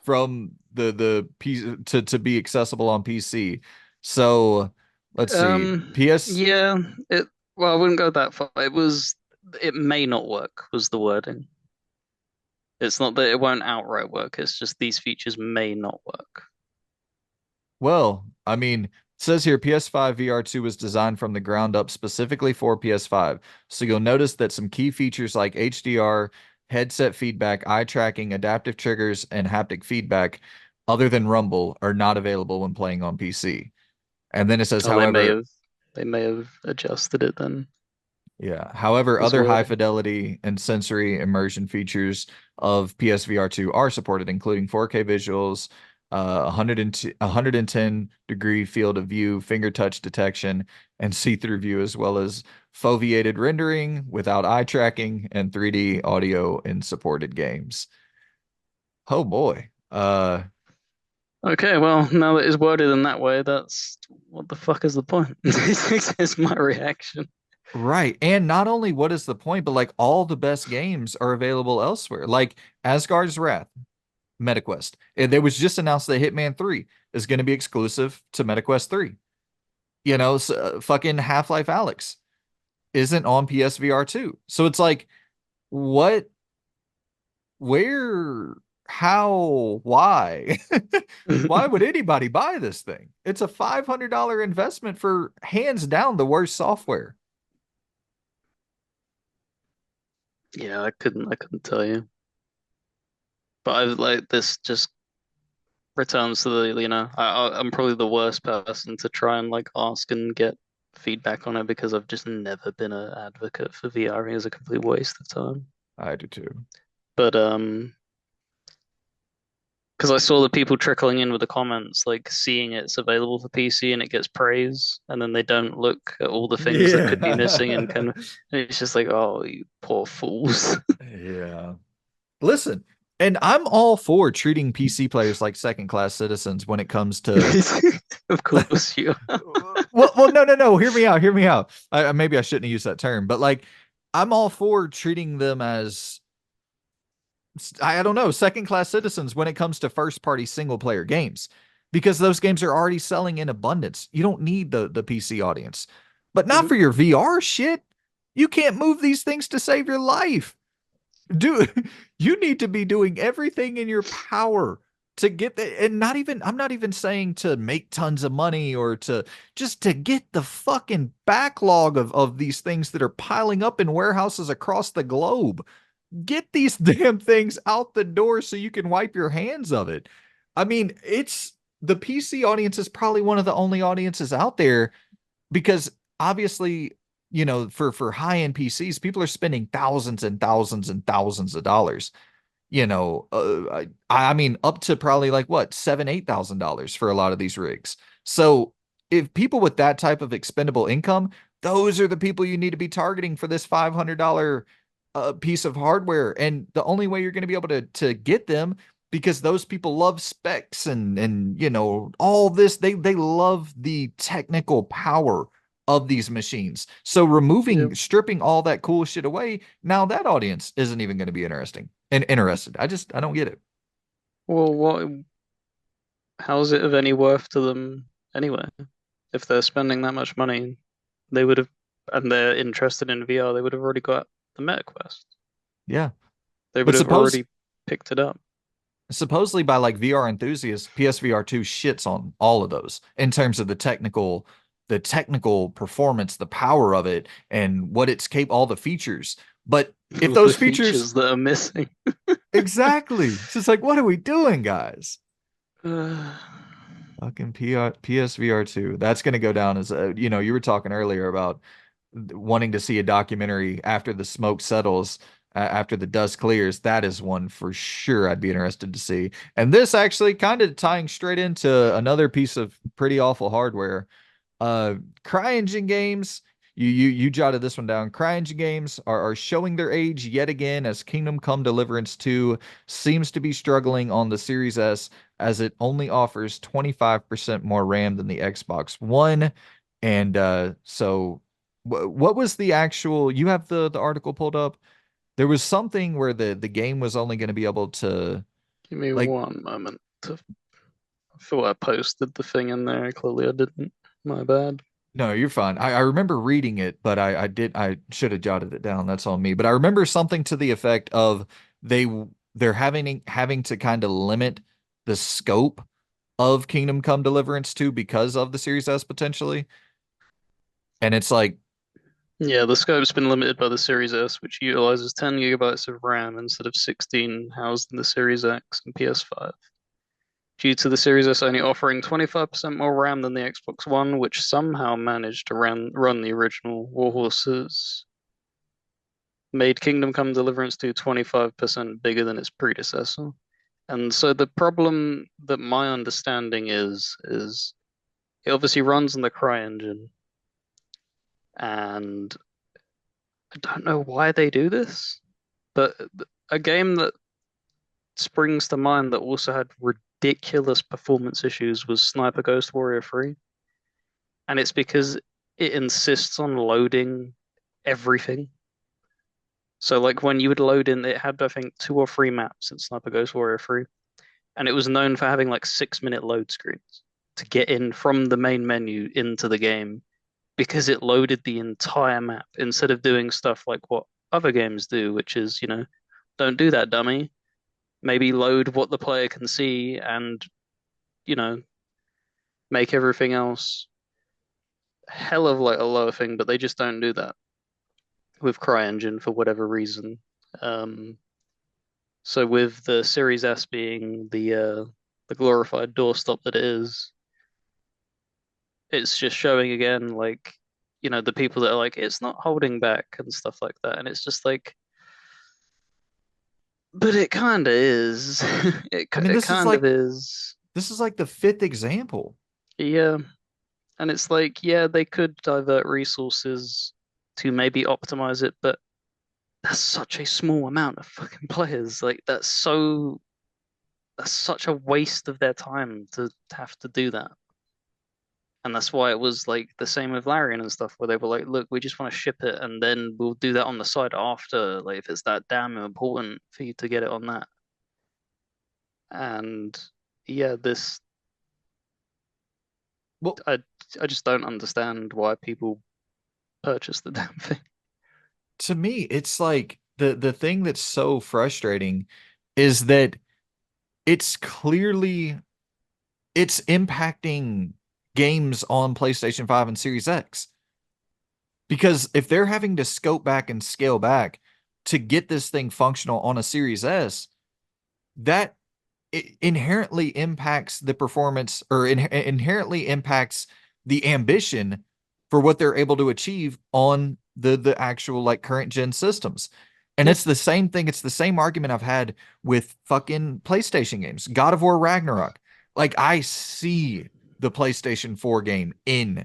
from the P to be accessible on PC. So let's see. PS Yeah, it well, I wouldn't go that far. It may not work was the wording. It's not that it won't outright work, it's just these features may not work. Well, I mean, it says here PS5 VR2 was designed from the ground up specifically for PS5. So you'll notice that some key features like HDR, headset feedback, eye tracking, adaptive triggers, and haptic feedback, other than Rumble, are not available when playing on PC. And then it says, Oh, however, they may have adjusted it then yeah. However, as other high wording. fidelity and sensory immersion features of PSVR 2 are supported, including 4K visuals, 110-degree field of view, finger touch detection, and see-through view, as well as foveated rendering without eye tracking and 3D audio in supported games. Oh boy. Okay, well, now that it's worded in that way, that's what the fuck is the point? Is my reaction. Right. And not only what is the point, but like all the best games are available elsewhere. Like Asgard's Wrath. MetaQuest. And there was just announced that Hitman 3 is going to be exclusive to MetaQuest 3. Fucking Half-Life Alyx isn't on PSVR 2. So it's like, what, where, how, why? Why would anybody buy this thing? It's a $500 investment for hands down the worst software. Yeah, I couldn't tell you. But I like this just returns to I'm probably the worst person to try and like ask and get feedback on it because I've just never been an advocate for VR as a complete waste of time. I do too. But because I saw the people trickling in with the comments, like seeing it's available for PC and it gets praise, and then they don't look at all the things that could be missing and Yeah. can. And it's just like, oh, you poor fools. Yeah. Listen, and I'm all for treating PC players like second class citizens when it comes to Of course you. no. Hear me out. Hear me out. Maybe I shouldn't have used that term, but like, I'm all for treating them as I don't know, second class citizens when it comes to first party single player games, because those games are already selling in abundance. You don't need the PC audience, but not Mhm. for your VR shit. You can't move these things to save your life. Dude, you need to be doing everything in your power to get the, and not even, I'm not even saying to make tons of money or to just to get the fucking backlog of these things that are piling up in warehouses across the globe. Get these damn things out the door so you can wipe your hands of it. I mean, it's the PC audience is probably one of the only audiences out there because obviously, for high-end PCs, people are spending thousands and thousands and thousands of dollars. I mean, up to probably like what, seven, $8,000 for a lot of these rigs. So if people with that type of expendable income, those are the people you need to be targeting for this $500 piece of hardware. And the only way you're going to be able to get them, because those people love specs and all this, they love the technical power of these machines. So Yeah. stripping all that cool shit away, now that audience isn't even going to be interested. I don't get it. Well, what? How is it of any worth to them anyway? If they're spending that much money, they would have, and they're interested in VR, they would have already got the MetaQuest. Yeah. They would But have already picked it up. supposedly by like VR enthusiasts, PSVR 2 shits on all of those in terms of the technical performance, the power of it, and what it's capable, all the features. But if All the those features, features that are missing. exactly, it's just like, what are we doing, guys? Fucking PSVR 2. That's going to go down as you were talking earlier about wanting to see a documentary after the smoke settles, after the dust clears. That is one for sure I'd be interested to see. And this actually kind of tying straight into another piece of pretty awful hardware. Uh, CryEngine games. You jotted this one down. CryEngine games are showing their age yet again as Kingdom Come Deliverance 2 seems to be struggling on the Series S as it only offers 25% more RAM than the Xbox One. And so what was the actual, you have the article pulled up? There was something where the game was only going to be able to Give me like one moment. I thought I posted the thing in there. Clearly I didn't. My bad. no, you're fine. I remember reading it, but I should have jotted it down. That's on me. But I remember something to the effect of they they're having to kind of limit the scope of Kingdom Come Deliverance 2 because of the Series S potentially. And it's like, Yeah, the scope's been limited by the Series S, which utilizes 10 gigabytes of RAM instead of 16 housed in the Series X and PS5. Due to the Series S only offering 25% more RAM than the Xbox One, which somehow managed to run the original Warhorses, made Kingdom Come Deliverance 2 25% bigger than its predecessor. And so the problem that my understanding is it obviously runs on the CryEngine, and I don't know why they do this, but a game that springs to mind that also had ridiculous performance issues was Sniper Ghost Warrior 3. And it's because it insists on loading everything. So like when you would load in, it had I think two or three maps in Sniper Ghost Warrior 3, and it was known for having like 6 minute load screens to get in from the main menu into the game because it loaded the entire map instead of doing stuff like what other games do, which is, don't do that, dummy. Maybe load what the player can see and, you know, make everything else hell of like a lower thing, but they just don't do that with CryEngine for whatever reason. Um, so with the Series S being the glorified doorstop that it is, it's just showing again like the people that are like it's not holding back and stuff like that, and it's just like, but it kind of is. it I mean, it kind of is. this is like the fifth example. Yeah, and it's like yeah, they could divert resources to maybe optimize it, but that's such a small amount of fucking players. Like that's such a waste of their time to have to do that. And that's why it was like the same with Larian and stuff, where they were like, look, we just want to ship it and then we'll do that on the side after, like if it's that damn important for you to get it on that. And yeah, this Well, I I just don't understand why people purchase the damn thing. to me, it's like the thing that's so frustrating is that it's clearly it's impacting games on PlayStation 5 and Series X. Because if they're having to scope back and scale back to get this thing functional on a Series S, that it inherently impacts the performance or inherently impacts the ambition for what they're able to achieve on the actual like current gen systems. And Yeah, it's the same thing. It's the same argument I've had with fucking PlayStation games. God of War Ragnarok. Like I see the PlayStation 4 game in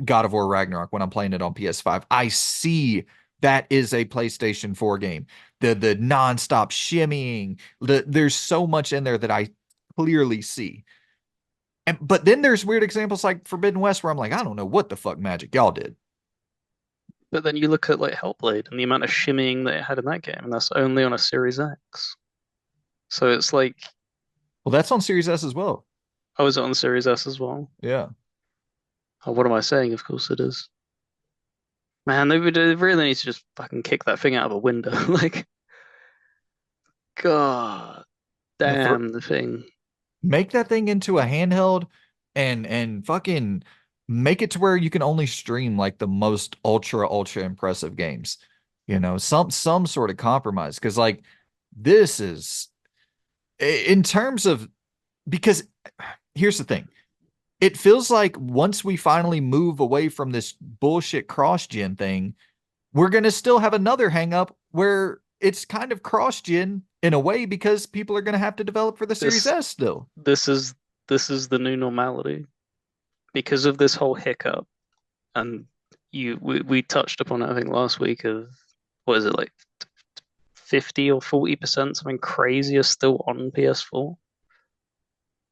God of War Ragnarok when I'm playing it on PS5. I see that is a PlayStation 4 game. The nonstop shimmying, there's so much in there that I clearly see. And but then there's weird examples like Forbidden West where I'm like, I don't know what the fuck magic y'all did. but then you look at like Hellblade and the amount of shimmying that it had in that game, and that's only on a Series X. So it's like, Well, that's on Series S as well. oh, is it on the Series S as well? Yeah. Oh, what am I saying? Of course it is. Man, they really need to just fucking kick that thing out of a window. Like, God No, damn the thing. make that thing into a handheld and fucking make it to where you can only stream like the most ultra impressive games. You know, some sort of compromise because like this is in terms of because here's the thing. It feels like once we finally move away from this bullshit cross-gen thing, we're going to still have another hang up where it's kind of cross-gen in a way because people are going to have to develop for the Series This S still. this is this is the new normality because of this whole hiccup. And we touched upon it, I think, last week of what is it like 50 or 40%, something crazy is still on PS4.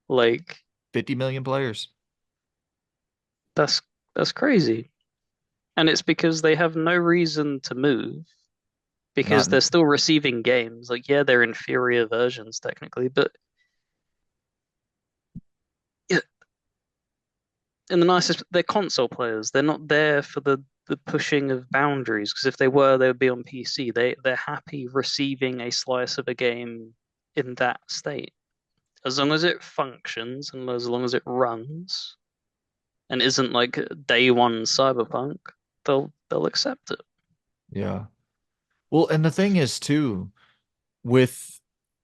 Like 50 million players. that's that's crazy. And it's because they have no reason to move because Not they're still receiving games. Like, yeah, they're inferior versions technically, but yeah, in the nicest, they're console players. They're not there for the pushing of boundaries because if they were, they would be on PC. They're happy receiving a slice of a game in that state. As long as it functions and as long as it runs and isn't like day one cyberpunk, they'll accept it. yeah. Well, and the thing is too with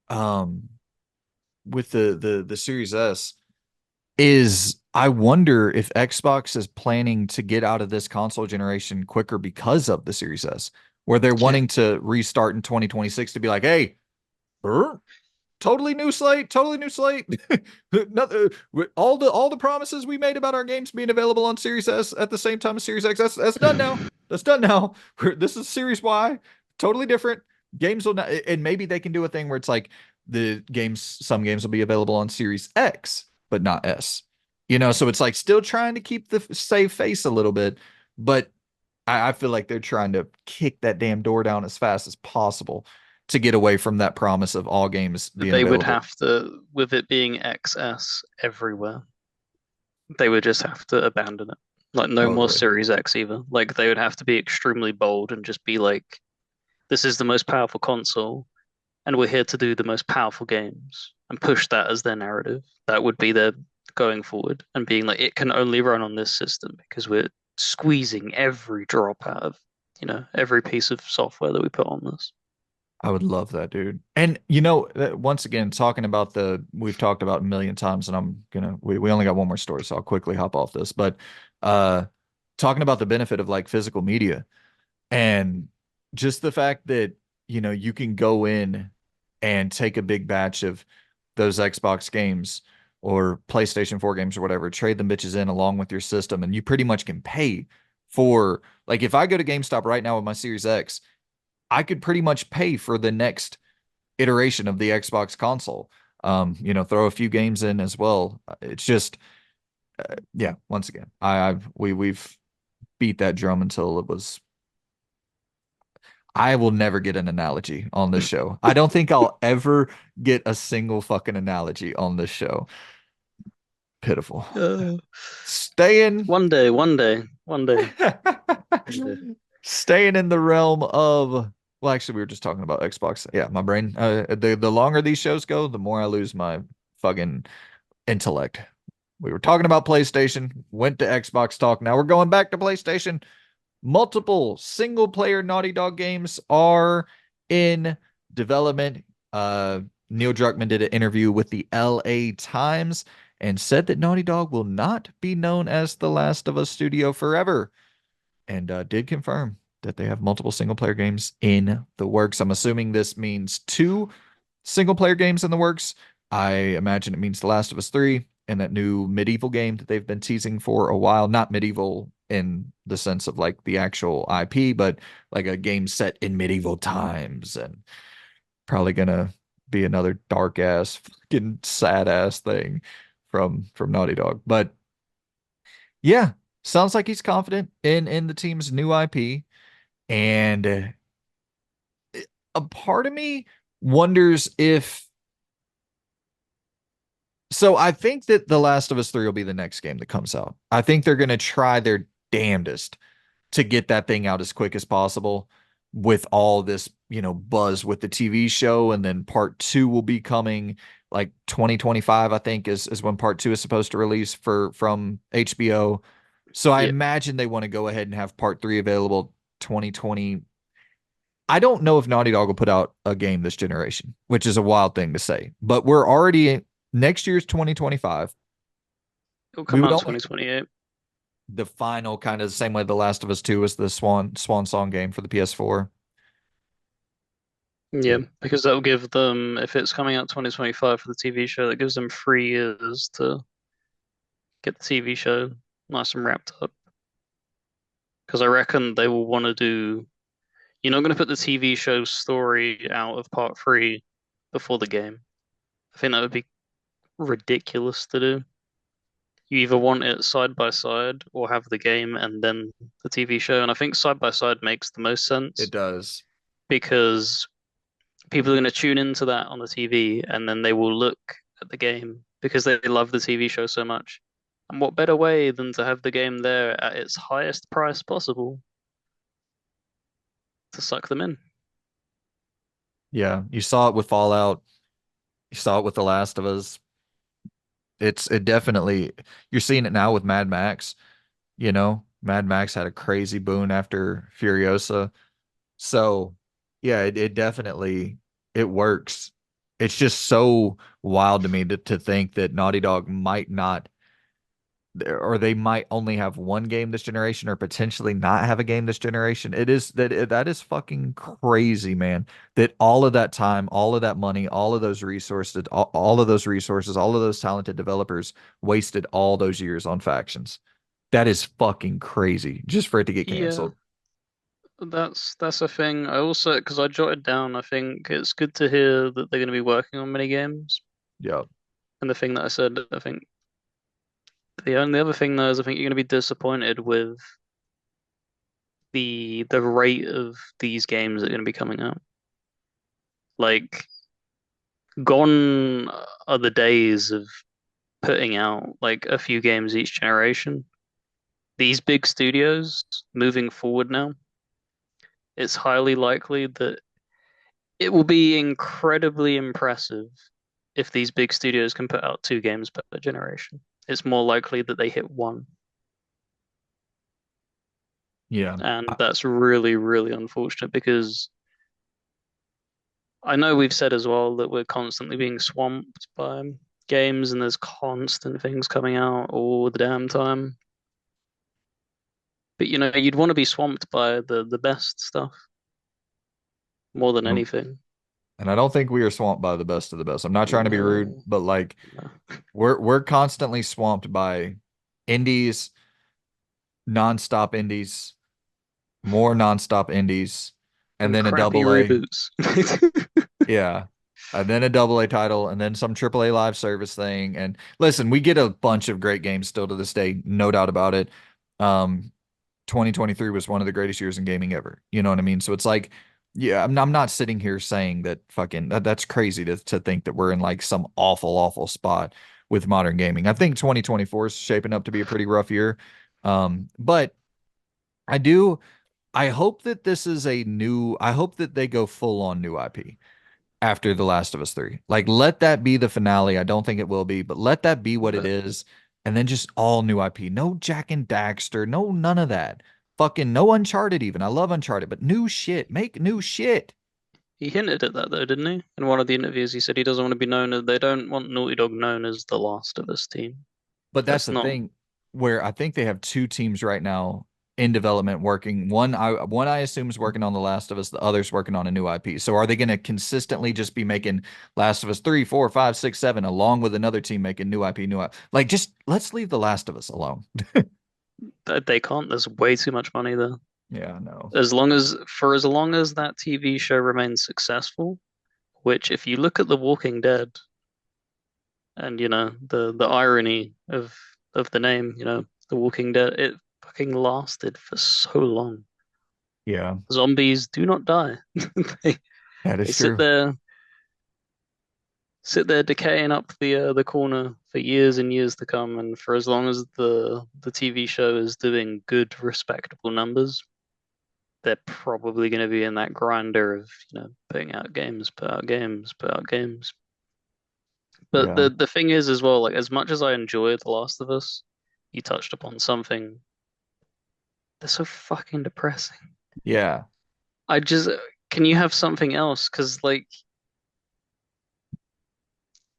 um with the Series S is I wonder if Xbox is planning to get out of this console generation quicker because of the Series S, where they're Yeah, wanting to restart in 2026 to be like, hey, totally new slate, totally new slate. Nothing, all the promises we made about our games being available on Series S at the same time as Series X, that's done now. That's done now. This is Series Y, totally different. Games will not, and maybe they can do a thing where it's like some games will be available on Series X, but not S. You know, so it's like still trying to keep the save face a little bit, but I feel like they're trying to kick that damn door down as fast as possible to get away from that promise of all games being they would available. have to, with it being XS everywhere, they would just have to abandon it. Like no more Totally. Series X either. Like they would have to be extremely bold and just be like, this is the most powerful console, and we're here to do the most powerful games and push that as their narrative. That would be their going forward and being like, it can only run on this system because we're squeezing every drop out of, every piece of software that we put on this. I would love that, dude. And once again, talking about we've talked about a million times, and we only got one more story, so I'll quickly hop off this. But uh talking about the benefit of like physical media and just the fact that, you can go in and take a big batch of those Xbox games or PlayStation 4 games or whatever, trade them bitches in along with your system, and you pretty much can pay for like if I go to GameStop right now with my Series X, I could pretty much pay for the next iteration of the Xbox console. Throw a few games in as well. It's just, yeah. Once again, we've beat that drum until it was. I will never get an analogy on this show. I don't think I'll ever get a single fucking analogy on this show. Pitiful. Uh, Staying. one day, one day, one day, one day. Staying in the realm of, well, actually, we were just talking about Xbox. Yeah, my brain. The longer these shows go, the more I lose my fucking intellect. We were talking about PlayStation, went to Xbox talk. Now we're going back to PlayStation. Multiple single player Naughty Dog games are in development. Uh, Neil Druckmann did an interview with the LA Times and said that Naughty Dog will not be known as the Last of Us studio forever, and did confirm that they have multiple single player games in the works. I'm assuming this means two single player games in the works. I imagine it means The Last of Us 3 and that new medieval game that they've been teasing for a while. Not medieval in the sense of like the actual IP, but like a game set in medieval times, and probably gonna be another dark ass, fucking sad ass thing from Naughty Dog. But yeah, sounds like he's confident in the team's new IP. And a part of me wonders if, so I think that The Last of Us 3 will be the next game that comes out. I think they're going to try their damnedest to get that thing out as quick as possible with all this, buzz with the TV show. And then part two will be coming like 2025, I think is when part two is supposed to release from HBO. So I Yeah, imagine they want to go ahead and have part three available 2020. I don't know if Naughty Dog will put out a game this generation, which is a wild thing to say, but we're already next year's 2025. it'll We come would out only 2028. the final kind of the same way The Last of Us 2 was the swan song game for the PS4. Yeah, It because that'll give them, if it's coming out 2025 for the TV show, that gives them 3 years to get the TV show nice and wrapped up. Because I reckon they will want to do, you're not going to put the TV show story out of part three before the game. I think that would be ridiculous to do. You either want it side by side or have the game and then the TV show. And I think side by side makes the most it sense does. because people are going to tune into that on the TV and then they will look at the game because they love the TV show so much. And what better way than to have the game there at its highest price possible to suck them in? Yeah, you saw it with Fallout. You saw it with The Last of Us. It definitely, you're seeing it now with Mad Max. Mad Max had a crazy boon after Furiosa. So yeah, it definitely it works. It's just so wild to me to think that Naughty Dog might not, or they might only have one game this generation or potentially not have a game this generation. That is fucking crazy, man. That all of that time, all of that money, all of those resources, all of those talented developers wasted all those years on factions. That is fucking crazy just for it to get Yeah, canceled. that's a thing. I also, because I jotted down, I think it's good to hear that they're going to be working on mini games. Yeah. And the thing that I said, I think the only other thing though is I think you're going to be disappointed with the rate of these games that are going to be coming out. Like, gone are the days of putting out like a few games each generation. These big studios moving forward now, it's highly likely that it will be incredibly impressive if these big studios can put out 2 games per generation. It's more likely that they hit one. Yeah. And that's really, really unfortunate because I know we've said as well that we're constantly being swamped by games and there's constant things coming out all the damn time. But you'd want to be swamped by the best stuff more than And anything. I don't think we are swamped by the best of the best. I'm not trying to be rude, No, but like no. we're constantly swamped by indies, nonstop indies, more nonstop indies, and And then a crappy double A. reboots. Yeah. And then a double A title, and then some triple A live service thing. And listen, we get a bunch of great games still to this day, no doubt about it. Um, 2023 was one of the greatest years in gaming ever. You know what I mean? So it's like, yeah, I'm not sitting here saying that fucking that's crazy to think that we're in like some awful, awful spot with modern gaming. I think 2024 is shaping up to be a pretty rough year. But I do. I hope that this is a new, I hope that they go full on new IP after The Last of Us 3. Like, let that be the finale. I don't think it will be, but let that be what it But is. And then just all new IP. No Jack and Daxter. No, none of that. Fucking no Uncharted, even. I love Uncharted, but new shit. Make new shit. he hinted at that though, didn't he? In one of the interviews, he said he doesn't want to be known as they don't want Naughty Dog known as the Last of Us team. But that's That's the not. thing where I think they have two teams right now in development working. One I assume is working on The Last of Us, the other's working on a new IP. So are they going to consistently just be making Last of Us 3, 4, 5, 6, 7, along with another team making new IP, new IP? Like just let's leave The Last of Us alone. They can't. There's way too much money there. Yeah, no. As long as that TV show remains successful, which if you look at The Walking Dead and the irony of the name, The Walking Dead, it fucking lasted for so long. Yeah, Zombies do not die. They that they is true. sit there decaying up the corner for years and years to come, and for as long as the TV show is doing good, respectable numbers, they're probably going to be in that grinder of putting out games, put out games, put out games. But Yeah. the thing is as well, like as much as I enjoy The Last of Us, you touched upon something. They're so fucking depressing. Yeah. I just can you have something else? Because like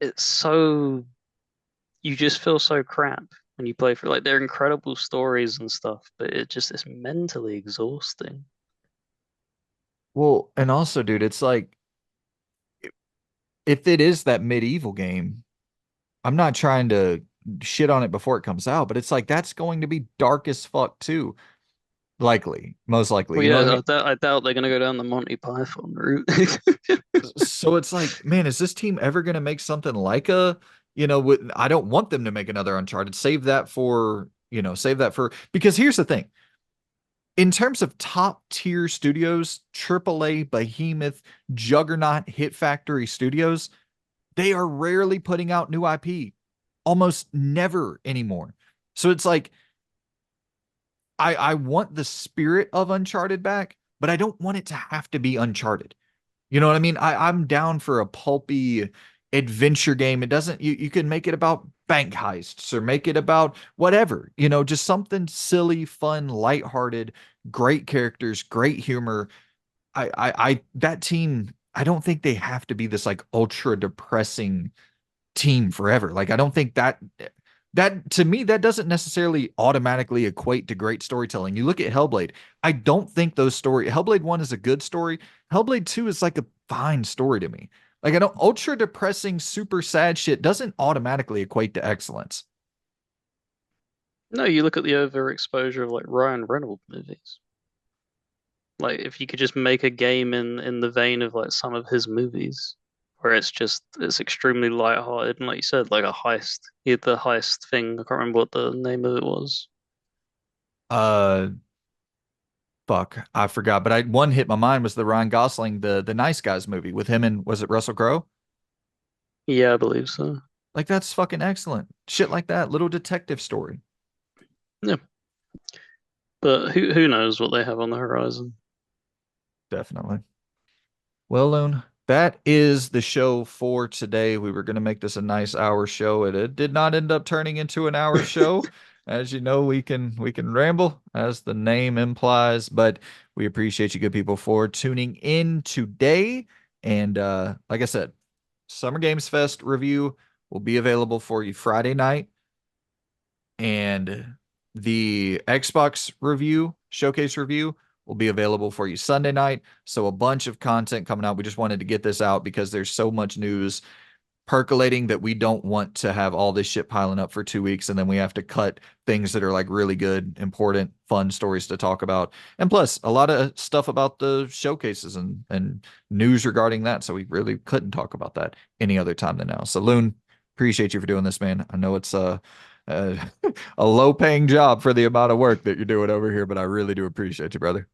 it's so you just feel so crap when you play through. Like they're incredible stories and stuff, but it just is mentally exhausting. Well, and also, dude, it's like if it is that medieval game, I'm not trying to shit on it before it comes out, but it's like that's going to be dark as fuck too. Likely, most likely. Well, You know what I yeah, mean? I doubt they're gonna go down the Monty Python route. So it's like, man, is this team ever going to make something like I don't want them to make another Uncharted. Save that for, because here's the thing. In terms of top tier studios, AAA, behemoth, juggernaut, hit factory studios, they are rarely putting out new IP, almost never anymore. So it's like, I want the spirit of Uncharted back, but I don't want it to have to be Uncharted. You know what I mean? I'm down for a pulpy adventure game. It doesn't you can make it about bank heists or make it about whatever, just something silly, fun, lighthearted, great characters, great humor. I that team, I don't think they have to be this like ultra depressing team forever. Like I don't think that to me that doesn't necessarily automatically equate to great storytelling. You look at Hellblade. I don't think those story Hellblade 1 is a good story. Hellblade 2 is like a fine story to me. Like I don't ultra depressing, super sad shit doesn't automatically equate to excellence. No, you look at the overexposure of like Ryan Reynolds movies. Like if you could just make a game in the vein of like some of his movies, where it's extremely lighthearted and like you said, like a heist. He had the heist thing. I can't remember what the name of it was. Uh fuck, I forgot, but I one hit my mind was the Ryan Gosling, the Nice Guys movie with him and was it Russell Crowe? Yeah, I believe so. Like that's fucking excellent. Shit like that, little detective story. Yeah, but who knows what they have on the horizon? Definitely. Well, Loon, that is the show for today. We were going to make this a nice hour show. It did not end up turning into an hour show. As you know, we can ramble, as the name implies, but we appreciate you good people for tuning in today. And like I said, Summer Games Fest review will be available for you Friday night, and the Xbox review, showcase review, will be available for you Sunday night. So a bunch of content coming out. We just wanted to get this out because there's so much news percolating that we don't want to have all this shit piling up for 2 weeks and then we have to cut things that are like really good, important, fun stories to talk about. And plus, a lot of stuff about the showcases and news regarding that. So we really couldn't talk about that any other time than now. So Loon, appreciate you for doing this, man. I know it's a, a low paying job for the amount of work that you're doing over here, but I really do appreciate you, brother.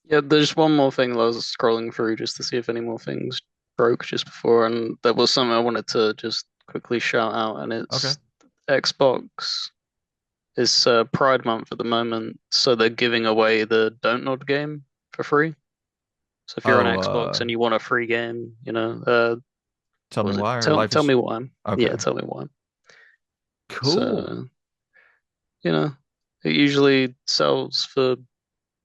Yeah, there's one more thing that I was scrolling through just to see if any more things broke just before, and there was something I wanted to just quickly shout out, and Okay. it's Xbox It's Pride Month at the moment, so they're giving away the Don't Nod game for free. So if you're on Oh, Xbox and you want a free game, Tell what Me was it? Why or Tell Life tell is me why. Yeah, okay. tell me why. Cool. So, you know, it usually sells for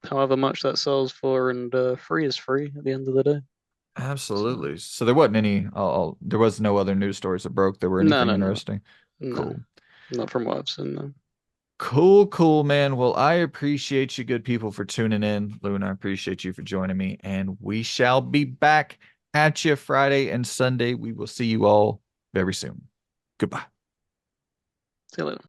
however much that sells for, and free is free at the end of the day. So, Absolutely. So there wasn't any, there was no other news stories that broke. There were no, anything no, no, interesting. no, Cool. not from what I've seen. No. Cool, cool, man. Well, I appreciate you good people for tuning in. Luna, I appreciate you for joining me. And we shall be back at you Friday and Sunday. We will see you all very soon. Goodbye. See you later.